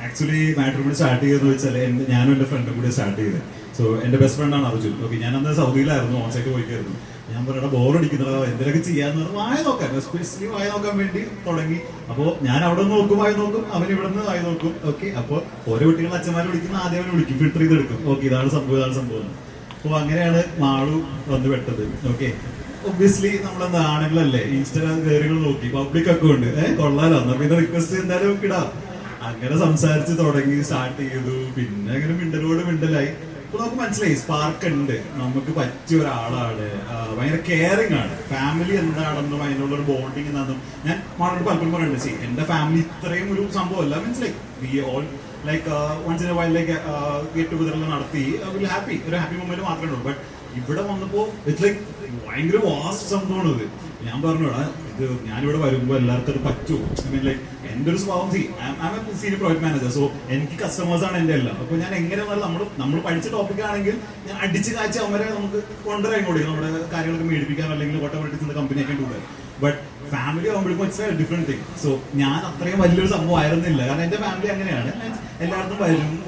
Speaker 18: ആക്ച്വലി മാട്രിമോണി സ്റ്റാർട്ട് ചെയ്തെന്ന് വെച്ചാൽ ഞാനും എൻ്റെ ഫ്രണ്ടും കൂടി സ്റ്റാർട്ട് ചെയ്തത്. സോ എൻ്റെ ബെസ്റ്റ് ഫ്രണ്ടാണ് അർജുൻ. ഓക്കെ, ഞാൻ അന്ന് സൗദിയിലായിരുന്നു, ഓൺ സൈറ്റ് പോയിക്കായിരുന്നു. ഞാൻ പറയണ ബോറടിക്കുന്നതോ എന്തെങ്കിലുമൊക്കെ ചെയ്യാന്ന് പറഞ്ഞാൽ വായ നോക്കാൻ, എസ്പെഷ്യലി വായ നോക്കാൻ വേണ്ടി തുടങ്ങി. അപ്പോൾ ഞാൻ അവിടെ നിന്ന് നോക്കും വായ നോക്കും, അവൻ ഇവിടെ നിന്ന് വായ നോക്കും. ഓക്കെ, അപ്പോൾ ഓരോ കുട്ടികൾ അച്ഛന്മാരെ വിളിക്കുന്ന ആദ്യം അവനെ വിളിക്കും, ഫിൽട്ടർ ചെയ്തെടുക്കും. ഓക്കെ, ഇതാണ് സംഭവം. അപ്പോൾ അങ്ങനെയാണ് മാളു വന്ന് പെട്ടത്. ഓക്കെ, ഒബ്വിയസ്ലി നമ്മളെന്താ ആണുങ്ങളല്ലേ, ഇൻസ്റ്റാഗ്രാം കയറികൾ നോക്കി, പബ്ലിക് അക്കൗണ്ട് കൊള്ളാലോ, എന്നാ പിന്നെ റിക്വസ്റ്റ് എന്തായാലും ഇടാം. അങ്ങനെ സംസാരിച്ച് തുടങ്ങി, സ്റ്റാർട്ട് ചെയ്തു. പിന്നെ അങ്ങനെ മിണ്ടലായി. അപ്പൊ നമുക്ക് മനസ്സിലായി സ്പാർക്ക് ഉണ്ട്, നമുക്ക് പറ്റിയ ഒരാളാണ്, ഭയങ്കര കെയറിങ് ആണ്. ഫാമിലി എന്താണെന്നും അതിനുള്ള ഒരു ബോണ്ടിങ് എന്താണെന്നും ഞാൻ മാളോട് പലപ്പോഴും പറയുന്നുണ്ട്. എന്റെ ഫാമിലി ഇത്രയും ഒരു സംഭവമല്ല, means like we all like once in a while like get together നടത്തി ഒരു ഹാപ്പി മൊമെന്റ് മാത്രമേ ഉള്ളൂ. ബട്ട് ഇവിടെ വന്നപ്പോ ഇറ്റ്സ് ലൈക്ക് ഭയങ്കര വാസ്റ്റ് സംഭവമാണ് ഇത്. ഞാൻ പറഞ്ഞോടാ, ഇത് ഞാനിവിടെ വരുമ്പോൾ എല്ലാവർക്കും പറ്റൂ. ഐ മീൻ ലൈക്ക് എൻ്റെ ഒരു സ്വഭാവം സീനിയർ പ്രോജക്ട് മാനേജർ. സോ എനിക്ക് കസ്റ്റമേഴ്സ് ആണ് എൻ്റെ എല്ലാം. അപ്പൊ ഞാൻ എങ്ങനെ നമ്മൾ പഠിച്ച ടോപ്പിക് ആണെങ്കിൽ ഞാൻ അടിച്ച് കാച്ചി അവരെ നമുക്ക് കൊണ്ടുവരാൻ കൂടി നമ്മുടെ കാര്യങ്ങളൊക്കെ മേടിപ്പിക്കാൻ, അല്ലെങ്കിൽ വോട്ടർ കമ്പനിയൊക്കെ ഉണ്ടായി. ബട്ട് ഫാമിലി ആകുമ്പോഴേക്കും it's A different thing. So ഞാൻ അത്രയും വലിയൊരു സംഭവം ആയിരുന്നില്ല, കാരണം എന്റെ ഫാമിലി അങ്ങനെയാണ്. എല്ലായിടത്തും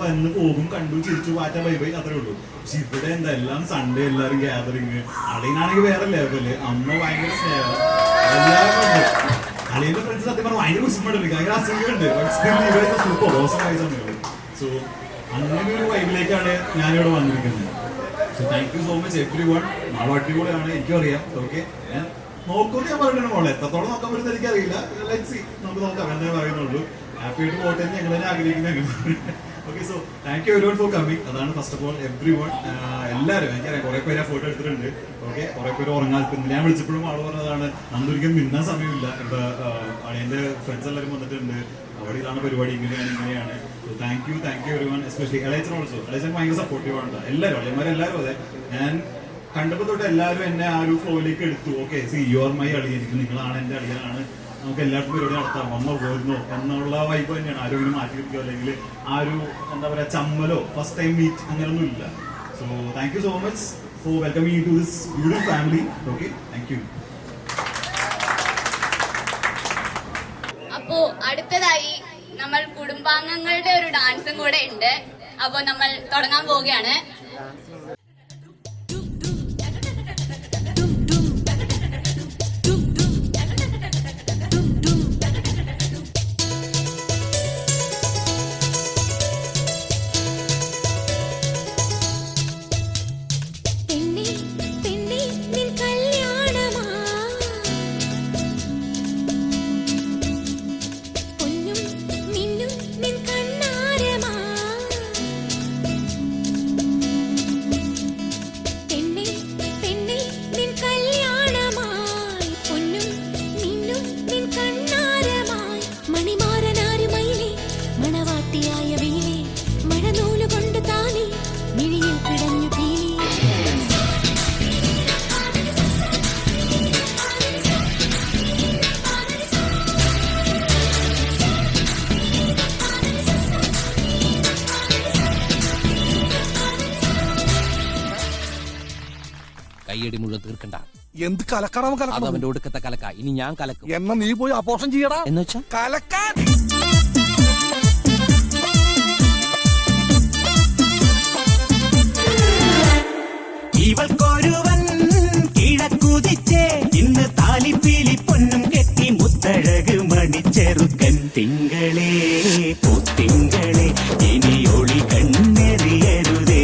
Speaker 18: വന്ന് പോകും, കണ്ടു, ചിരിച്ചു, വാറ്റ ബൈ അത്രേ ഉള്ളൂ. പക്ഷെ ഇവിടെ എന്താ എല്ലാം സൺഡേ എല്ലാവരും ഗ്യാതറിങ്. അളിയനാണെങ്കിൽ വേറെ ലെവല്, അമ്മ ഭയങ്കര സ്നേഹം, എല്ലാവരും ഉണ്ട്. അളിയന്റെ ഫ്രണ്ട്സ് സത്യം പറഞ്ഞാൽ ഭയങ്കര കുശുമുണ്ട്, ഭയങ്കര അസുഖമുണ്ട്. സൂപ്പർ ഓസമായി സമയമുണ്ട്. സോ അങ്ങനെ ഒരു വൈബിലേക്കാണ് ഞാനിവിടെ വന്നിരിക്കുന്നത്. So thank you so much every one. നാളെ അടിപൊളിയാണ്, എനിക്കും അറിയാം. ഓക്കെ, നോക്കൂന്ന് ഞാൻ പറഞ്ഞിട്ടുണ്ട് മോളെ, എത്രത്തോളം നോക്കാൻ പറ്റുന്ന എനിക്കറിയില്ല. ലെറ്റ്സ് സീ, നമുക്ക് നോക്കാം എന്നേ പറയുന്നുള്ളൂ. ഹാപ്പി ആയിട്ട് പോട്ടെ എന്ന് ഞങ്ങൾ തന്നെ ആഗ്രഹിക്കുന്നത്. Okay, so thank you every one for coming. അതാണ് first of all every one. എല്ലാവരും എനിക്കറിയാം, കുറെ പേര് ആ ഫോട്ടോ എടുത്തിട്ടുണ്ട്. ഓക്കെ, കുറെ പേര് ഉറങ്ങാൻ ഞാൻ വിളിച്ചപ്പോഴും ആള് പറഞ്ഞതാണ് അന്നൊരിക്കലും മിന്നാൻ സമയമില്ല. ഇപ്പൊ എന്റെ ഫ്രണ്ട്സ് എല്ലാവരും വന്നിട്ടുണ്ട്, അവിടെ ഇതാണ് പരിപാടി, ഇങ്ങനെയാണ്. So thank you every one, especially ഇളയച്ചൻ ഓൾസോ. ഇളയച്ചൻ ഭയങ്കര സപ്പോർട്ടീവ് ആണ് എല്ലാവരും, അളിയന്മാരെല്ലാവരും അതെ. ഞാൻ കണ്ടപ്പോ തൊട്ട് എല്ലാവരും എന്നെ ആ ഒരു ഫ്ലോയിലേക്ക് എടുത്തു. Okay, C you are my അളിയൻ, നിങ്ങളാണ് എന്റെ അളിയനാണ്, നമുക്ക് എല്ലാവർക്കും പരിപാടി നടത്താം, വന്നോ പോയിരുന്നോ എന്നുള്ള വൈബ് തന്നെയാണ്. ആരോഗ്യം മാറ്റി വെക്കുക, അല്ലെങ്കിൽ ആ ഒരു എന്താ പറയാ ചമ്മലോ ഫസ്റ്റ് ടൈം മീറ്റ് അങ്ങനെയൊന്നും ഇല്ല. So thank you so much for welcoming to this beautiful family. Okay, thank you.
Speaker 3: അപ്പോ അടുത്തതായി നമ്മൾ കുടുംബാംഗങ്ങളുടെ ഒരു ഡാൻസും കൂടെ ഉണ്ട്. അപ്പോ നമ്മൾ തുടങ്ങാൻ പോവുകയാണ്.
Speaker 22: കയ്യടി മുഴുവൻ തീർക്കണ്ട.
Speaker 23: എന്ത് കലക്കണം
Speaker 22: അത് അവന്റെ ഒടുക്കത്തെ കലക്ക. ഇനി ഞാൻ കലക്കും.
Speaker 23: എന്നാ നീ പോയി അപോഷം ചെയ്യടാ.
Speaker 22: എന്ന് വെച്ചാ
Speaker 23: കലക്കാൻ.
Speaker 4: ഇവൾക്കൊരുവൻ കിഴക്കുതിച്ചേ, ഇന്ന് താലിപ്പീലി പൊന്നും കെട്ടി മുത്തഴക് മണിച്ചെറുക്കൻ. തിങ്കളേ പൂത്തിങ്കളെ ഇനി ഒളി കണ്ണെറിയരുതേ.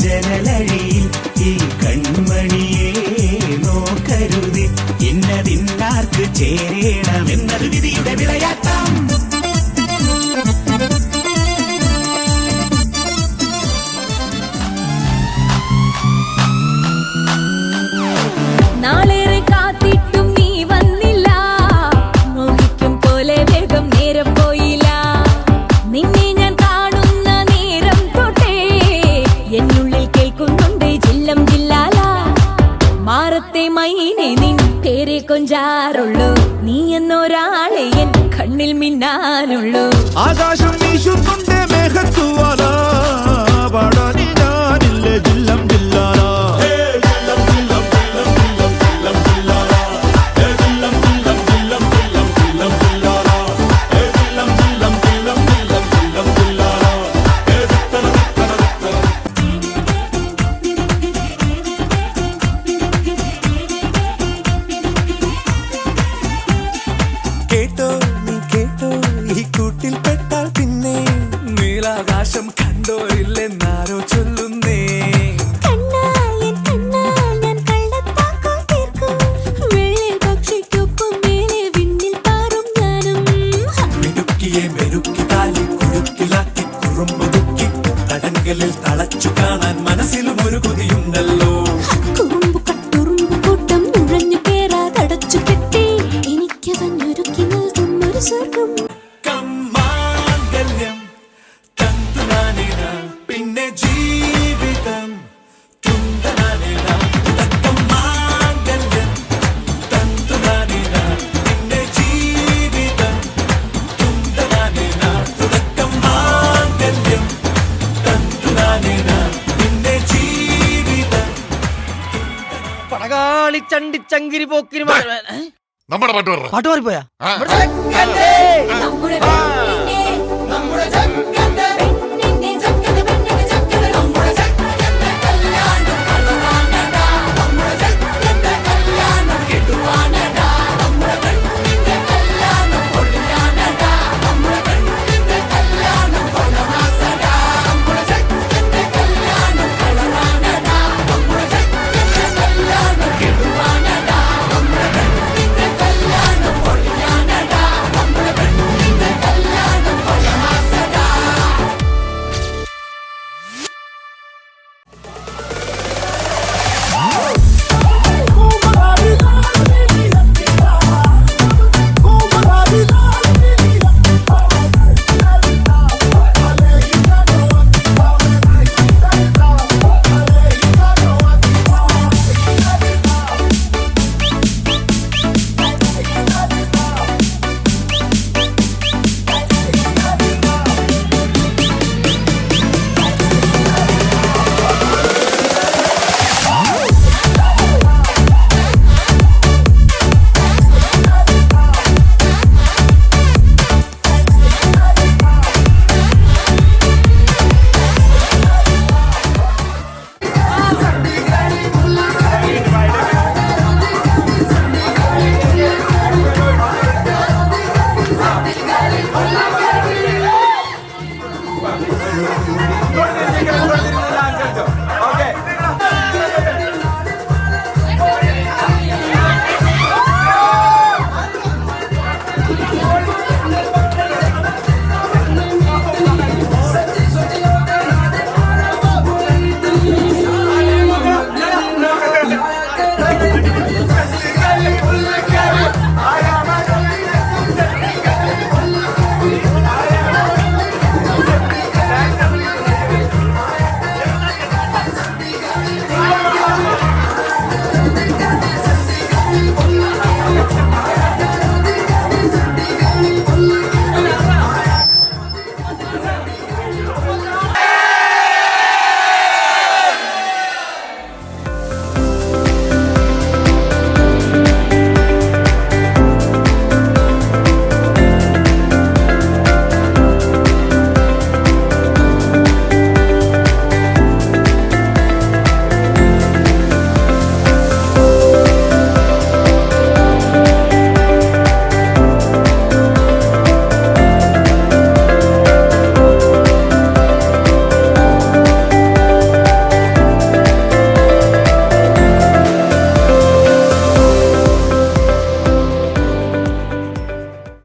Speaker 4: ജനലഴിയിൽ ഈ കൺമണിയെ നോക്കരുത്, ഇന്നതിന്നാർക്ക് ചേരണമെന്നത് വിധിയുടെ വിളയാട്ടം.
Speaker 2: നാളേറെ കാത്തിട്ടും നീ വന്നില്ല, മോഹിക്കും പോലെ വേഗം നേരം പോയില്ല. നിന്നെ ഞാൻ കാണുന്ന നേരം തൊട്ടേ എന്നുള്ളിൽ മിന്നാനുള്ളൂ.
Speaker 4: ആകാശം വീശുന്നുണ്ട് മേഘത്തുവാല പാടാനി ഞാനില്ലേ ജില്ലം ജില്ലാല കേട്ടോ നീ കേട്ടോ ഈ കൂട്ടിൽ പെട്ടാൽ പിന്നെ നീലാകാശം കണ്ടോ ഇല്ലെന്നാരോ ചൊല്ലുന്നേ. മെരുക്കിയെ മെരുക്കി താലി കുരുക്കിലാക്കി കുറുമ്പൊതുക്കി തടങ്കലിൽ തളച്ചു കാണാൻ മനസ്സിലും ഒരു കൊതിയുണ്ടല്ലോ. കമ്മാങ്കല്യം തന്തുനാനിന പിന്നെ ജീവിതം തുന്തനാനിന. കമ്മാങ്കല്യം തന്തുനാനിന പിന്നെ ജീവിതം തുന്തനാനിന. കമ്മാങ്കല്യം തന്തുനാനിന പിന്നെ ജീവിതം.
Speaker 1: പടകാളി ചണ്ടി ചങ്കിരി പോക്കിരി
Speaker 8: നമ്മുടെ പാട്ട്
Speaker 1: പാട്ട് മാറിപ്പോയാ
Speaker 8: ആ.